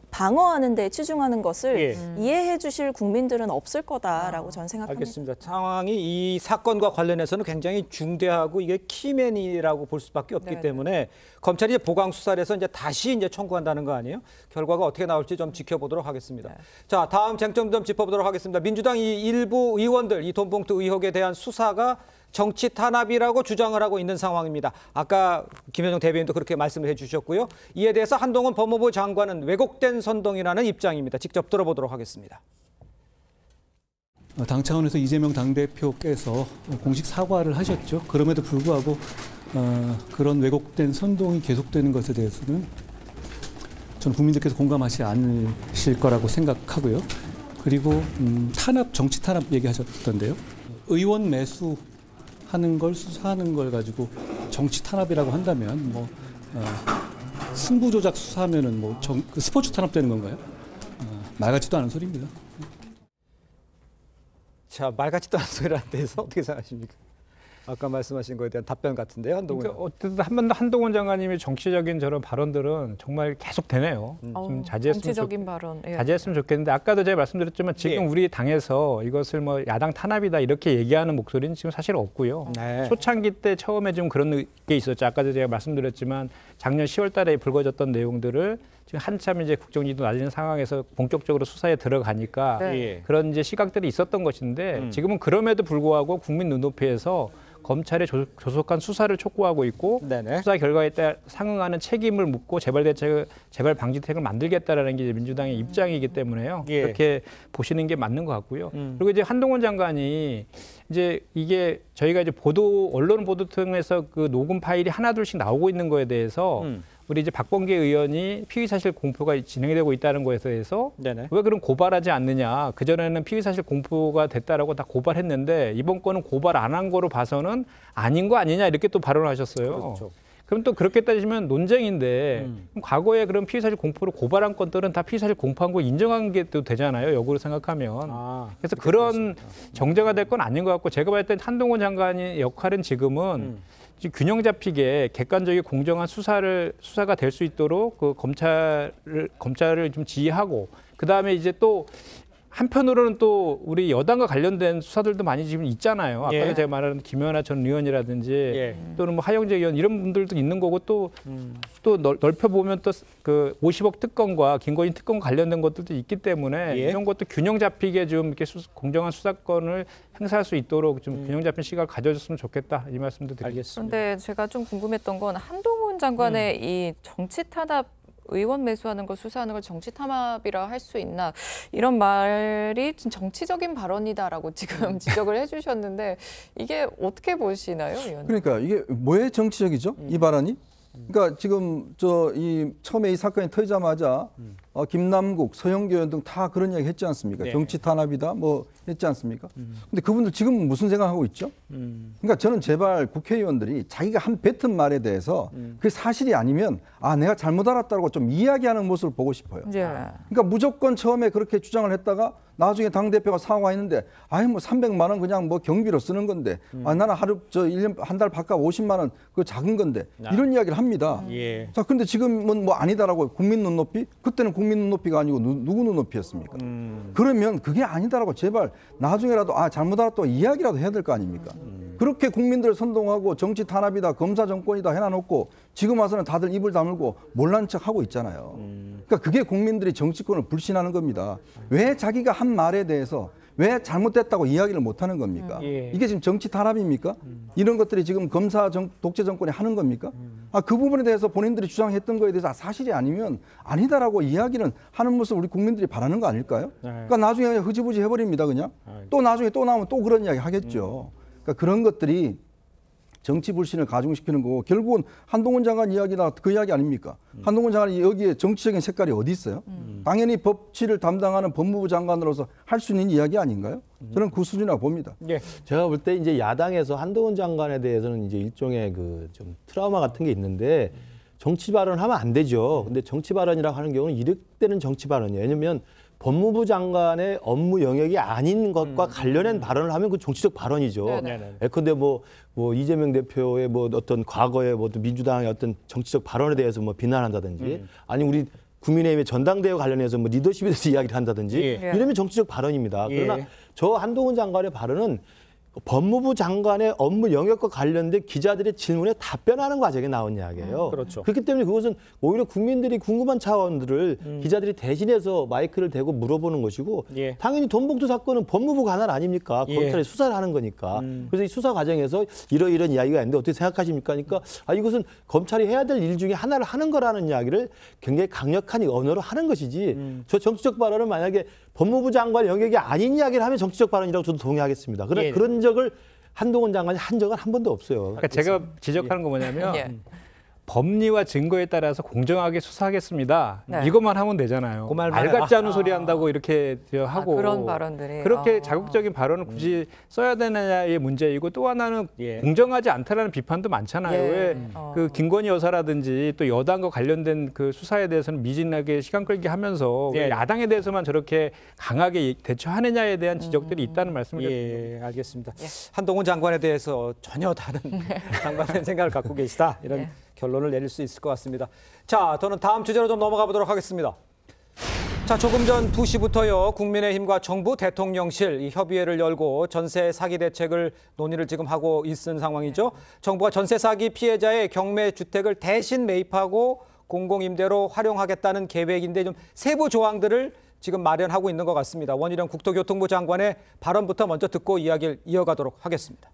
J: 방어하는 데 치중하는 것을 이해해 주실 국민들은 없을 거다라고 저는 생각합니다.
E: 알겠습니다. 상황이 이 사건과 관련해서는 굉장히 중대하고 이게 키맨이라고 볼 수밖에 없기 때문에 검찰이 이제 보강 수사를 해서 이제 다시 이제 청구한다는 거 아니에요? 결과가 어떻게 나올지 좀 지켜보도록 하겠습니다. 자, 다음 쟁점 좀 짚어보도록 하겠습니다. 민주당 이 일부 의원들 이 돈봉투 의혹에 대한 수사가 정치 탄압이라고 주장을 하고 있는 상황입니다. 아까 김현정 대변인도 그렇게 말씀을 해주셨고요. 이에 대해서 한동훈 법무부 장관은 왜곡된 선동이라는 입장입니다. 직접 들어보도록 하겠습니다.
R: 당 차원에서 이재명 당대표께서 공식 사과를 하셨죠. 그럼에도 불구하고 그런 왜곡된 선동이 계속되는 것에 대해서는 저는 국민들께서 공감하지 않으실 거라고 생각하고요. 그리고 정치 탄압 얘기하셨던데요. 의원 매수하는 걸 수사하는 걸 가지고 정치 탄압이라고 한다면 뭐 승부 조작 수사하면은 뭐 스포츠 탄압되는 건가요? 말 같지도 않은 소리입니다.
E: 자, 말 같지도 않은 소리라는 데서 어떻게 생각하십니까? 아까 말씀하신 거에 대한 답변 같은데요, 한동훈.
H: 그러니까 어쨌든 한동훈 장관님의 정치적인 저런 발언들은 정말 계속 되네요. 좀
F: 정치적인 발언.
H: 자제했으면 좋겠는데 아까도 제가 말씀드렸지만 지금 우리 당에서 이것을 뭐 야당 탄압이다 이렇게 얘기하는 목소리는 지금 사실 없고요. 초창기 때 처음에 좀 그런 게 있었죠. 아까도 제가 말씀드렸지만 작년 10월 달에 불거졌던 내용들을 지금 한참 이제 국정지도 낮은 상황에서 본격적으로 수사에 들어가니까 그런 이제 시각들이 있었던 것인데 지금은 그럼에도 불구하고 국민 눈높이에서 검찰의 조속한 수사를 촉구하고 있고 수사 결과에 따라 상응하는 책임을 묻고 재발 방지책을 만들겠다라는 게 이제 민주당의 입장이기 때문에요. 그렇게 보시는 게 맞는 것 같고요. 그리고 이제 한동훈 장관이 이제 이게 저희가 이제 언론 보도 통해서 그 녹음 파일이 하나둘씩 나오고 있는 거에 대해서 우리 이제 박범계 의원이 피의 사실 공표가 진행되고 있다는 것에 대해서 왜 그럼 고발하지 않느냐. 그전에는 피의 사실 공표가 됐다라고 다 고발했는데 이번 건은 고발 안 한 거로 봐서는 아닌 거 아니냐 이렇게 또 발언하셨어요. 그렇죠. 그럼 또 그렇게 따지면 논쟁인데 그럼 과거에 그런 피의 사실 공표로 고발한 건들은 다 피의 사실 공표한 거 인정한 게 또 되잖아요. 역으로 생각하면. 그래서 그런 정제가 될 건 아닌 것 같고 제가 봤을 때 한동훈 장관의 역할은 지금은 균형 잡히게 객관적이고 공정한 수사가 될 수 있도록 그 검찰을 좀 지휘하고 그다음에 이제 또 한편으로는 또 우리 여당과 관련된 수사들도 많이 지금 있잖아요. 아까 제가 말하는 김연아 전 의원이라든지 또는 뭐 하영재 의원 이런 분들도 있는 거고 또 넓혀 보면 또 그 50억 특검과 김건희 특검 관련된 것들도 있기 때문에 이런 것도 균형 잡히게 좀 이렇게 공정한 수사권을 행사할 수 있도록 좀 균형 잡힌 시각을 가져줬으면 좋겠다 이 말씀도 드리겠습니다.
F: 그런데 제가 좀 궁금했던 건 한동훈 장관의 이 정치 탄압 의원 매수하는 걸 수사하는 걸 정치 탄압이라 할 수 있나 이런 말이 좀 정치적인 발언이다라고 지금 지적을 해주셨는데 이게 어떻게 보시나요, 의원님?
I: 그러니까 이게 왜 정치적이죠? 이 발언이? 그러니까 지금 처음에 이 사건이 터지자마자 김남국, 서영교 의원 등 다 그런 이야기 했지 않습니까? 정치 탄압이다 뭐 했지 않습니까? 근데 그분들 지금 무슨 생각하고 있죠? 그러니까 저는 제발 국회의원들이 자기가 한 뱉은 말에 대해서 그게 사실이 아니면 내가 잘못 알았다고 좀 이야기하는 모습을 보고 싶어요. 그러니까 무조건 처음에 그렇게 주장을 했다가 나중에 당대표가 사과했는데 뭐 300만 원 그냥 뭐 경비로 쓰는 건데 나는 하루 1년 한 달 바깥 50만 원 그거 작은 건데 이런 이야기를 합니다. 자, 근데 지금은 뭐 아니다라고 국민 눈높이? 그때는 국민 눈높이가 아니고 누구 눈높이였습니까? 그러면 그게 아니다라고 제발 나중에라도 잘못 알았다고 이야기라도 해야 될 거 아닙니까? 그렇게 국민들을 선동하고 정치 탄압이다, 검사 정권이다 해놔놓고 지금 와서는 다들 입을 다물고 몰란 척하고 있잖아요. 그러니까 그게 국민들이 정치권을 불신하는 겁니다. 왜 자기가 한 말에 대해서 왜 잘못됐다고 이야기를 못하는 겁니까? 이게 지금 정치 탄압입니까? 이런 것들이 지금 검사 독재 정권이 하는 겁니까? 그 부분에 대해서 본인들이 주장했던 거에 대해서 사실이 아니면 아니다라고 이야기는 하는 모습 우리 국민들이 바라는 거 아닐까요? 그러니까 나중에 그냥 흐지부지 해버립니다, 그냥. 또 나중에 또 나오면 또 그런 이야기 하겠죠. 그러니까 그런 것들이 정치 불신을 가중시키는 거고 결국은 한동훈 장관 이야기나 그 이야기 아닙니까? 한동훈 장관이 여기에 정치적인 색깔이 어디 있어요? 당연히 법치를 담당하는 법무부 장관으로서 할 수 있는 이야기 아닌가요? 저는 그 수준이라고 봅니다.
G: 제가 볼 때 이제 야당에서 한동훈 장관에 대해서는 이제 일종의 그 좀 트라우마 같은 게 있는데 정치 발언하면 안 되죠. 근데 정치 발언이라고 하는 경우는 이득되는 정치 발언이에요. 왜냐면 법무부 장관의 업무 영역이 아닌 것과 관련된 발언을 하면 그 정치적 발언이죠. 그런데 뭐 이재명 대표의 뭐 어떤 과거의 뭐 민주당의 어떤 정치적 발언에 대해서 뭐 비난한다든지 아니 우리 국민의힘의 전당대회 관련해서 뭐 리더십에 대해서 이야기를 한다든지 이러면 정치적 발언입니다. 그러나 저 한동훈 장관의 발언은 법무부 장관의 업무 영역과 관련된 기자들의 질문에 답변하는 과정에 나온 이야기예요. 그렇기 때문에 그것은 오히려 국민들이 궁금한 차원들을 기자들이 대신해서 마이크를 대고 물어보는 것이고 당연히 돈봉투 사건은 법무부 관할 아닙니까? 검찰이 수사를 하는 거니까. 그래서 이 수사 과정에서 이런 이야기가 있는데 어떻게 생각하십니까? 그러니까 이것은 검찰이 해야 될 일 중에 하나를 하는 거라는 이야기를 굉장히 강력한 언어로 하는 것이지 저 정치적 발언은 만약에 법무부 장관 영역이 아닌 이야기를 하면 정치적 발언이라고 저도 동의하겠습니다. 그런 적을 한동훈 장관이 한 적은 한 번도 없어요.
H: 그러니까 제가 지적하는 거 뭐냐면 법리와 증거에 따라서 공정하게 수사하겠습니다. 이것만 하면 되잖아요. 말 같지 않은 소리 한다고 이렇게 하고
F: 그런 발언들이
H: 그렇게 자극적인 발언을 굳이 써야 되느냐의 문제이고 또 하나는 공정하지 않다라는 비판도 많잖아요. 왜 그 김건희 여사라든지 또 여당과 관련된 그 수사에 대해서는 미진하게 시간 끌기 하면서 야당에 대해서만 저렇게 강하게 대처하느냐에 대한 지적들이 있다는 말씀을 드립니다.
E: 알겠습니다. 한동훈 장관에 대해서 전혀 다른 장관의 생각을 갖고 계시다 이런 결론을 내릴 수 있을 것 같습니다. 자, 저는 다음 주제로 좀 넘어가 보도록 하겠습니다. 자, 조금 전 2시부터요. 국민의힘과 정부 대통령실 이 협의회를 열고 전세 사기 대책을 논의를 지금 하고 있는 상황이죠. 정부가 전세 사기 피해자의 경매 주택을 대신 매입하고 공공임대로 활용하겠다는 계획인데 좀 세부 조항들을 지금 마련하고 있는 것 같습니다. 원희룡 국토교통부 장관의 발언부터 먼저 듣고 이야기를 이어가도록 하겠습니다.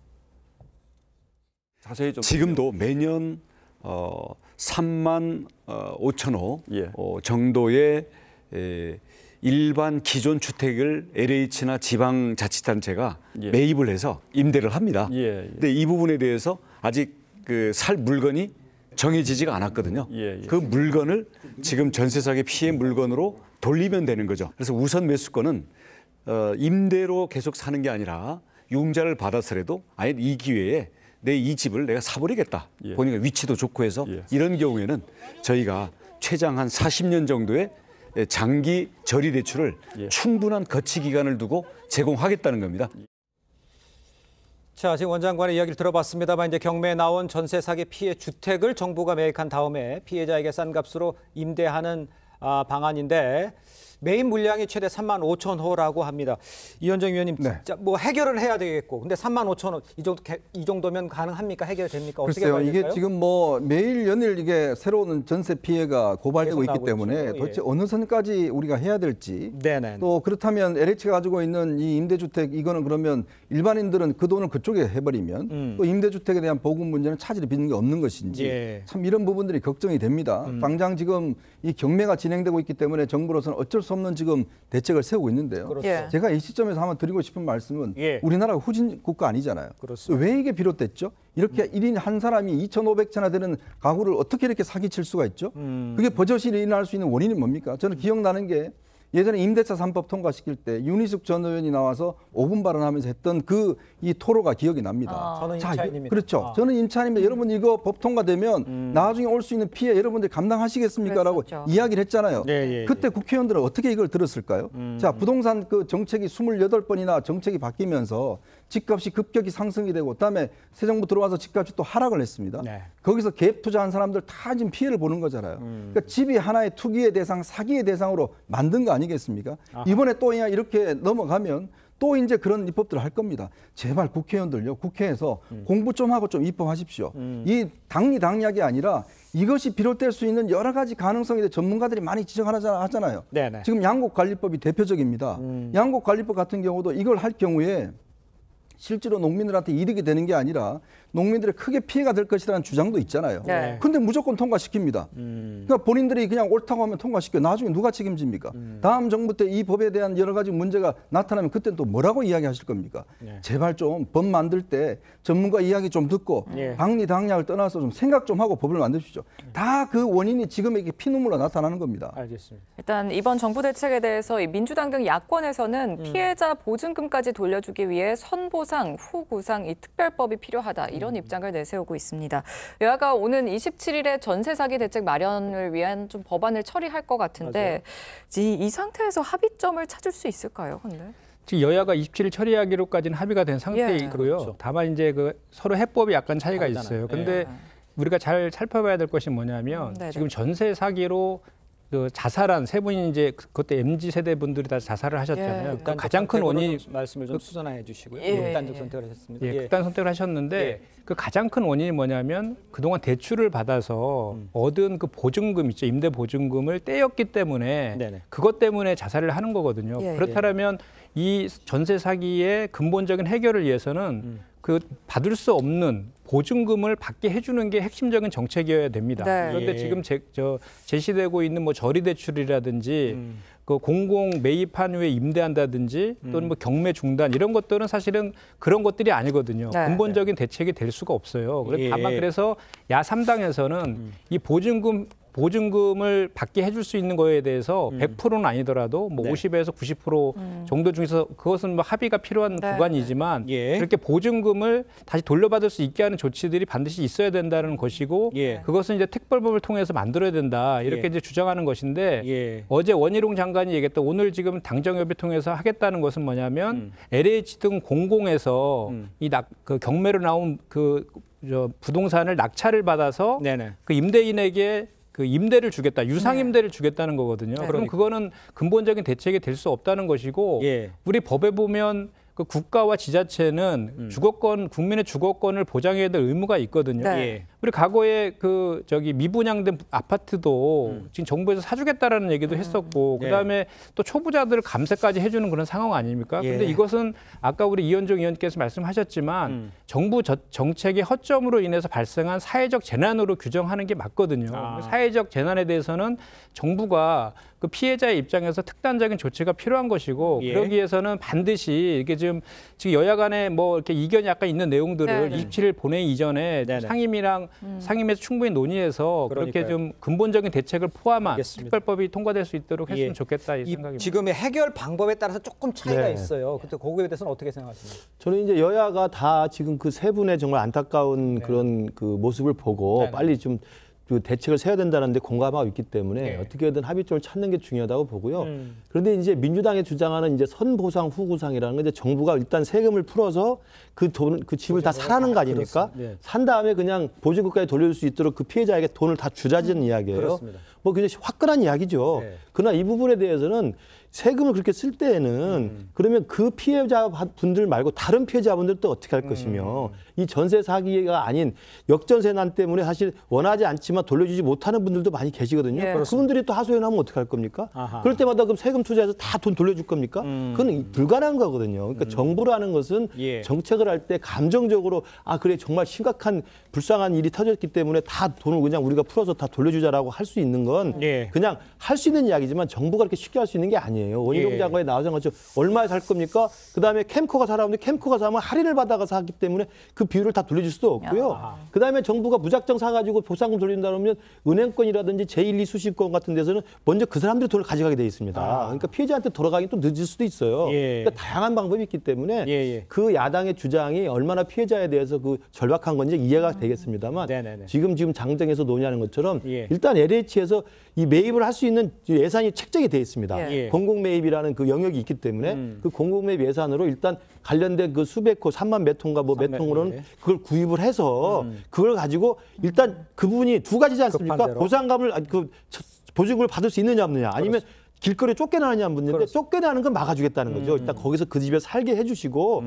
S: 자세히 좀 지금도 매년 3만 5천호 정도의 일반 기존 주택을 LH나 지방자치단체가 매입을 해서 임대를 합니다. 근데 이 부분에 대해서 아직 그 살 물건이 정해지지가 않았거든요. 그 물건을 지금 전세 사기 피해 물건으로 돌리면 되는 거죠. 그래서 우선 매수권은 임대로 계속 사는 게 아니라 융자를 받아서라도 아예 이 기회에 내 이 집을 내가 사버리겠다. 보니까 위치도 좋고 해서 이런 경우에는 저희가 최장 한 40년 정도의 장기 저리 대출을 충분한 거치 기간을 두고 제공하겠다는 겁니다.
E: 자, 지금 원장관의 이야기를 들어봤습니다만 이제 경매에 나온 전세 사기 피해 주택을 정부가 매입한 다음에 피해자에게 싼 값으로 임대하는 방안인데 매입 물량이 최대 35,000호라고 합니다. 이현정 위원님, 진짜 뭐 해결을 해야 되겠고, 근데 35,000호 이 정도면 가능합니까? 해결됩니까? 어떻게
I: 글쎄요,
E: 봐야 될까요?
I: 이게 지금 뭐 매일 연일 이게 새로운 전세 피해가 고발되고 있기 때문에 도대체 어느 선까지 우리가 해야 될지, 또 그렇다면 LH가 가지고 있는 이 임대주택 이거는 그러면 일반인들은 그 돈을 그쪽에 해버리면 또 임대주택에 대한 보급 문제는 차질이 빚는 게 없는 것인지 참 이런 부분들이 걱정이 됩니다. 당장 지금 이 경매가 진행되고 있기 때문에 정부로서는 어쩔 수 없는 지금 대책을 세우고 있는데요. 제가 이 시점에서 한번 드리고 싶은 말씀은 우리나라가 후진 국가 아니잖아요. 왜 이게 비롯됐죠? 이렇게 1인 한 사람이 2,500채나 되는 가구를 어떻게 이렇게 사기칠 수가 있죠? 그게 버젓이 일어날 수 있는 원인이 뭡니까? 저는 기억나는 게 예전에 임대차 3법 통과시킬 때 윤희숙 전 의원이 나와서 5분 발언하면서 했던 이 토로가 기억이 납니다.
E: 저는 임차인입니다.
I: 그렇죠. 저는 임차인입니다. 여러분 이거 법 통과되면 나중에 올 수 있는 피해 여러분들이 감당하시겠습니까? 라고 이야기를 했잖아요. 그때 국회의원들은 어떻게 이걸 들었을까요? 자, 부동산 그 정책이 28번이나 정책이 바뀌면서 집값이 급격히 상승이 되고 그다음에 새 정부 들어와서 집값이 또 하락을 했습니다. 거기서 갭 투자한 사람들 다 지금 피해를 보는 거잖아요. 그러니까 집이 하나의 투기의 대상, 사기의 대상으로 만든 거 아니겠습니까? 이번에 또 이렇게 넘어가면 또 이제 그런 입법들을 할 겁니다. 제발 국회의원들요, 국회에서 공부 좀 하고 좀 입법하십시오. 이 당리당략이 아니라 이것이 비롯될 수 있는 여러 가지 가능성에 대해 전문가들이 많이 지적하잖아요. 지금 양곡관리법이 대표적입니다. 양곡관리법 같은 경우도 이걸 할 경우에 실제로 농민들한테 이득이 되는 게 아니라 농민들의 크게 피해가 될 것이라는 주장도 있잖아요. 근데 무조건 통과시킵니다. 그러니까 본인들이 그냥 옳다고 하면 통과시켜. 나중에 누가 책임집니까? 다음 정부 때 이 법에 대한 여러 가지 문제가 나타나면 그때는 또 뭐라고 이야기하실 겁니까? 제발 좀 법 만들 때 전문가 이야기 좀 듣고 당리당략을 떠나서 좀 생각 좀 하고 법을 만드십시오. 다 그 원인이 지금 이렇게 피눈물로 나타나는 겁니다.
E: 알겠습니다.
F: 일단 이번 정부 대책에 대해서 민주당 등 야권에서는 피해자 보증금까지 돌려주기 위해 선보상, 후구상 이 특별법이 필요하다. 이런 입장을 내세우고 있습니다. 여야가 오는 27일에 전세 사기 대책 마련을 위한 좀 법안을 처리할 것 같은데 이 상태에서 합의점을 찾을 수 있을까요? 근데
H: 지금 여야가 27일 처리하기로까지는 합의가 된 상태이고요. 다만 이제 그 서로 해법이 약간 차이가 있어요. 근데 우리가 잘 살펴봐야 될 것이 뭐냐면 지금 전세 사기로 그 자살한 세 분이 이제 그때 MZ 세대 분들이 다 자살을 하셨잖아요. 그 가장 큰 원인이
E: 말씀을 좀 수선해 주시고요. 극단적 선택을 하셨습니다.
H: 극단 선택을 하셨는데 그 가장 큰 원인이 뭐냐면 그동안 대출을 받아서 얻은 그 보증금 있죠. 임대 보증금을 떼었기 때문에 그것 때문에 자살을 하는 거거든요. 그렇다면 이 전세 사기의 근본적인 해결을 위해서는 그 받을 수 없는 보증금을 받게 해주는 게 핵심적인 정책이어야 됩니다. 그런데 지금 제시되고 있는 뭐 저리대출이라든지 그 공공 매입한 후에 임대한다든지 또는 뭐 경매 중단 이런 것들은 사실은 그런 것들이 아니거든요. 근본적인 대책이 될 수가 없어요. 다만 그래서 야3당에서는 이 보증금을 받게 해줄 수 있는 거에 대해서 100%는 아니더라도 뭐 50에서 90% 정도 중에서 그것은 뭐 합의가 필요한 구간이지만 그렇게 보증금을 다시 돌려받을 수 있게 하는 조치들이 반드시 있어야 된다는 것이고 그것은 이제 특별법을 통해서 만들어야 된다 이렇게 이제 주장하는 것인데 어제 원희룡 장관이 얘기했던 오늘 지금 당정협의 통해서 하겠다는 것은 뭐냐면 LH 등 공공에서 그 경매로 나온 그 부동산을 낙찰을 받아서 그 임대인에게 그 임대를 주겠다, 유상임대를 주겠다는 거거든요. 그럼 그거는 근본적인 대책이 될 수 없다는 것이고 우리 법에 보면 그 국가와 지자체는 주거권, 국민의 주거권을 보장해야 될 의무가 있거든요. 우리 과거에 그 미분양된 아파트도 지금 정부에서 사주겠다라는 얘기도 했었고, 그다음에 또 초부자들을 감세까지 해주는 그런 상황 아닙니까? 근데 이것은 아까 우리 이현정 의원께서 말씀하셨지만 정부 정책의 허점으로 인해서 발생한 사회적 재난으로 규정하는 게 맞거든요. 사회적 재난에 대해서는 정부가 그 피해자의 입장에서 특단적인 조치가 필요한 것이고 그러기 위해서는 반드시 이게 지금 여야 간에 뭐 이렇게 이견이 약간 있는 내용들을 27일 본회의 이전에 상임위랑 상임위에서 충분히 논의해서 그렇게 좀 근본적인 대책을 포함한 특별법이 통과될 수 있도록 했으면 좋겠다 이 생각입니다.
E: 지금의 해결 방법에 따라서 조금 차이가 있어요. 근데 거기에 대해서는 어떻게 생각하십니까?
G: 저는 이제 여야가 다 지금 그 세 분의 정말 안타까운 그런 그 모습을 보고 빨리 좀 그 대책을 세워야 된다는데 공감하고 있기 때문에 어떻게든 합의점을 찾는 게 중요하다고 보고요. 그런데 이제 민주당이 주장하는 이제 선보상 후구상이라는 건 이제 정부가 일단 세금을 풀어서 그 집을 다 사라는 거 아닙니까? 산 다음에 그냥 보증국가에 돌려줄 수 있도록 그 피해자에게 돈을 다 주자는 이야기예요.
E: 그렇습니다.
G: 뭐 굉장히 화끈한 이야기죠. 그러나 이 부분에 대해서는 세금을 그렇게 쓸 때에는 그러면 그 피해자 분들 말고 다른 피해자분들 또 어떻게 할 것이며 이 전세 사기가 아닌 역전세난 때문에 사실 원하지 않지만 돌려주지 못하는 분들도 많이 계시거든요. 그분들이 또 하소연하면 어떻게 할 겁니까? 그럴 때마다 그럼 세금 투자해서 다 돈 돌려줄 겁니까? 그건 불가능한 거거든요. 그러니까 정부라는 것은 정책을 할 때 감정적으로 아 그래 정말 심각한 불쌍한 일이 터졌기 때문에 다 돈을 그냥 우리가 풀어서 다 돌려주자라고 할 수 있는 건 그냥 할 수 있는 이야기지만 정부가 그렇게 쉽게 할 수 있는 게 아니에요. 원희룡 장관이 나오신 것처럼 얼마에 살 겁니까? 그다음에 캠코가 사라는데 캠코가 사면 할인을 받아가 사기 때문에 그 비율을 다 돌려줄 수도 없고요. 그다음에 정부가 무작정 사가지고 보상금 돌린다 그러면 은행권이라든지 제1, 2 수신권 같은 데서는 먼저 그 사람들이 돈을 가져가게 돼 있습니다. 그러니까 피해자한테 돌아가기 또 늦을 수도 있어요. 그러니까 다양한 방법이 있기 때문에 그 야당의 주장이 얼마나 피해자에 대해서 그 절박한 건지 이해가 되겠습니다만 지금 장정에서 논의하는 것처럼 일단 LH에서 이 매입을 할 수 있는 예산이 책정이 돼 있습니다. 공공 매입이라는 그 영역이 있기 때문에 그 공공 매입 예산으로 일단 관련된 그 수백 호 3만 몇 통과 뭐 몇 통으로는 그걸 구입을 해서 그걸 가지고 일단 그분이 두 가지지 않습니까? 보상금을 그 보증금을 받을 수 있느냐 없느냐 아니면 길거리에 쫓겨나느냐 문제인데 쫓겨나는 건 막아주겠다는 거죠. 일단 거기서 그 집에 살게 해주시고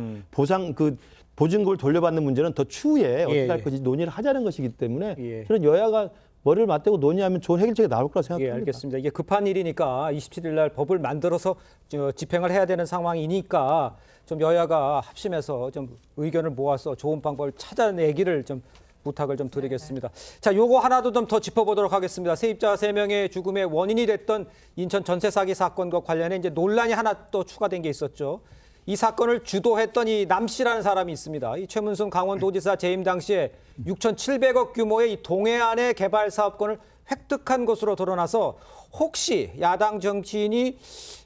G: 보증금을 돌려받는 문제는 더 추후에 어떻게 할 것인지 논의를 하자는 것이기 때문에 저는 여야가 머리를 맞대고 논의하면 좋은 해결책이 나올 거라 생각합니다.
E: 알겠습니다. 이게 급한 일이니까 27일 날 법을 만들어서 집행을 해야 되는 상황이니까 좀 여야가 합심해서 좀 의견을 모아서 좋은 방법을 찾아내기를 좀 부탁을 좀 드리겠습니다. 자, 요거 하나도 좀 더 짚어보도록 하겠습니다. 세입자 3명의 죽음의 원인이 됐던 인천 전세 사기 사건과 관련해 이제 논란이 하나 또 추가된 게 있었죠. 이 사건을 주도했던 이 남 씨라는 사람이 있습니다. 이 최문순 강원도지사 재임 당시에 6,700억 규모의 이 동해안의 개발 사업권을 획득한 것으로 드러나서 혹시 야당 정치인이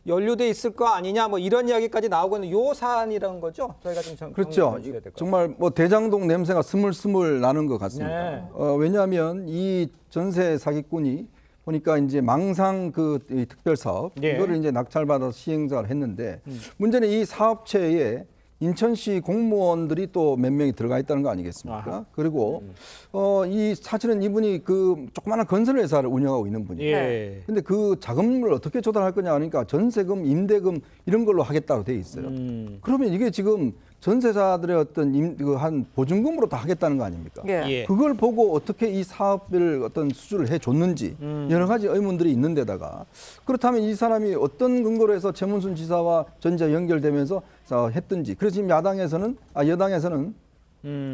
E: 연루돼 있을 거 아니냐 뭐 이런 이야기까지 나오고 있는 요 사안이라는 거죠. 저희가 좀
I: 그렇죠. 정말 뭐 대장동 냄새가 스물스물 나는 것 같습니다. 왜냐하면 이 전세 사기꾼이 보니까 이제 망상 그 특별 사업 이거를 이제 낙찰받아서 시행자를 했는데 문제는 이 사업체에 인천시 공무원들이 또 몇 명이 들어가 있다는 거 아니겠습니까? 그리고 이 사실은 이분이 그 조그마한 건설 회사를 운영하고 있는 분이에요. 근데 그 자금을 어떻게 조달할 거냐 하니까 전세금, 임대금 이런 걸로 하겠다고 돼 있어요. 그러면 이게 지금 전세자들의 어떤 한 보증금으로 다 하겠다는 거 아닙니까? 그걸 보고 어떻게 이 사업을 어떤 수주를 해줬는지 여러 가지 의문들이 있는 데다가 그렇다면 이 사람이 어떤 근거로 해서 최문순 지사와 전자 연결되면서 했든지 그래서 지금 여당에서는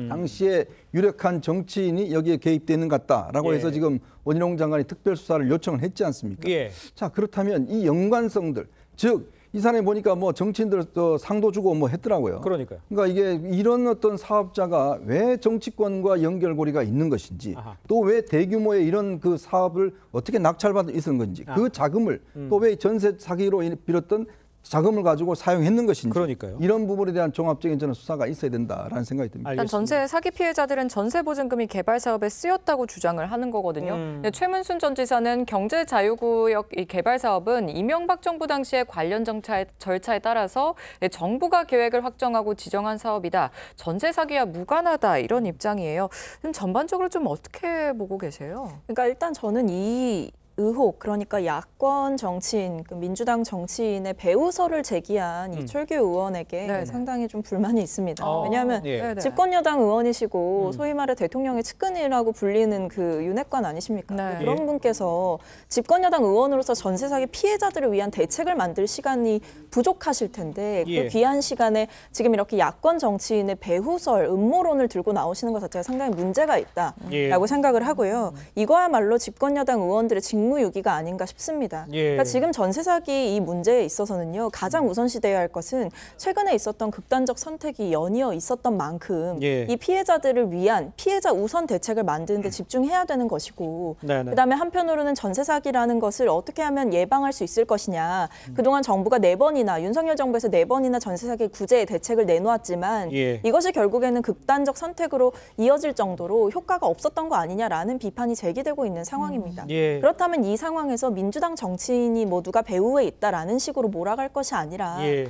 I: 당시에 유력한 정치인이 여기에 개입되어 있는 것 같다라고 해서 지금 원희룡 장관이 특별수사를 요청을 했지 않습니까? 자, 그렇다면 이 연관성들, 즉 이 사람이 보니까 뭐 정치인들 상도 주고 뭐 했더라고요.
E: 그러니까요.
I: 그러니까 이게 이런 어떤 사업자가 왜 정치권과 연결고리가 있는 것인지 또 왜 대규모의 이런 그 사업을 어떻게 낙찰받아 있었는 건지 그 자금을 또 왜 전세 사기로 빌었던 자금을 가지고 사용했는 것인지 이런 부분에 대한 종합적인 저는 수사가 있어야 된다라는 생각이 듭니다.
F: 일단 전세 사기 피해자들은 전세 보증금이 개발 사업에 쓰였다고 주장을 하는 거거든요. 최문순 전 지사는 경제자유구역 이 개발 사업은 이명박 정부 당시의 관련 절차에 따라서 정부가 계획을 확정하고 지정한 사업이다. 전세 사기와 무관하다 이런 입장이에요. 그럼 전반적으로 좀 어떻게 보고 계세요?
J: 그러니까 일단 저는 이 의혹, 그러니까 야권 정치인, 민주당 정치인의 배우설을 제기한 이철규 의원에게 상당히 좀 불만이 있습니다. 왜냐하면 집권 여당 의원이시고 소위 말해 대통령의 측근이라고 불리는 그 윤핵관 아니십니까? 그런 분께서 집권 여당 의원으로서 전세 사기 피해자들을 위한 대책을 만들 시간이 부족하실 텐데 그 귀한 시간에 지금 이렇게 야권 정치인의 배후설, 음모론을 들고 나오시는 것 자체가 상당히 문제가 있다라고 생각을 하고요. 이거야말로 집권 여당 의원들의 직무 직무유기가 아닌가 싶습니다.
E: 예.
J: 그러니까 지금 전세 사기 이 문제에 있어서는요. 가장 우선시돼야 할 것은 최근에 있었던 극단적 선택이 연이어 있었던 만큼
E: 예.
J: 이 피해자들을 위한 피해자 우선 대책을 만드는 데 집중해야 되는 것이고
E: 네네.
J: 그다음에 한편으로는 전세 사기라는 것을 어떻게 하면 예방할 수 있을 것이냐. 그동안 정부가 4번이나 윤석열 정부에서 4번이나 전세 사기 구제 대책을 내놓았지만
E: 예.
J: 이것이 결국에는 극단적 선택으로 이어질 정도로 효과가 없었던 거 아니냐라는 비판이 제기되고 있는 상황입니다.
E: 예.
J: 그렇다면 이 상황에서 민주당 정치인이 모두가 배후에 있다라는 식으로 몰아갈 것이 아니라
E: 예.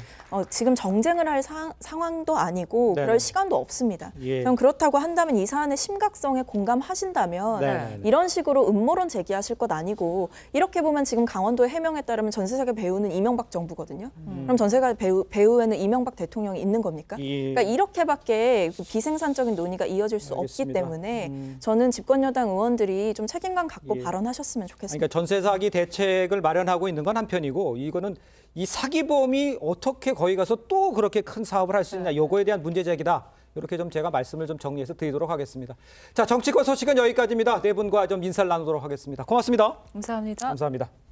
J: 지금 정쟁을 할 상황도 아니고
E: 네네.
J: 그럴 시간도 없습니다.
E: 예.
J: 그럼 그렇다고 한다면 이 사안의 심각성에 공감하신다면
E: 네네.
J: 이런 식으로 음모론 제기하실 것 아니고 이렇게 보면 지금 강원도의 해명에 따르면 전세사기 배후는 이명박 정부거든요. 그럼 전세사기 배후에는 이명박 대통령이 있는 겁니까?
E: 예.
J: 그러니까 이렇게밖에 비생산적인 논의가 이어질 수
E: 알겠습니다.
J: 없기 때문에 저는 집권여당 의원들이 좀 책임감 갖고
E: 예.
J: 발언하셨으면 좋겠습니다.
E: 그러니까 전세 사기 대책을 마련하고 있는 건 한편이고 이거는 이 사기범이 어떻게 거기 가서 또 그렇게 큰 사업을 할 수 있냐 요거에 대한 문제 제기다. 이렇게 좀 제가 말씀을 좀 정리해서 드리도록 하겠습니다. 자, 정치권 소식은 여기까지입니다. 네 분과 좀 인사를 나누도록 하겠습니다. 고맙습니다.
F: 감사합니다.
E: 감사합니다.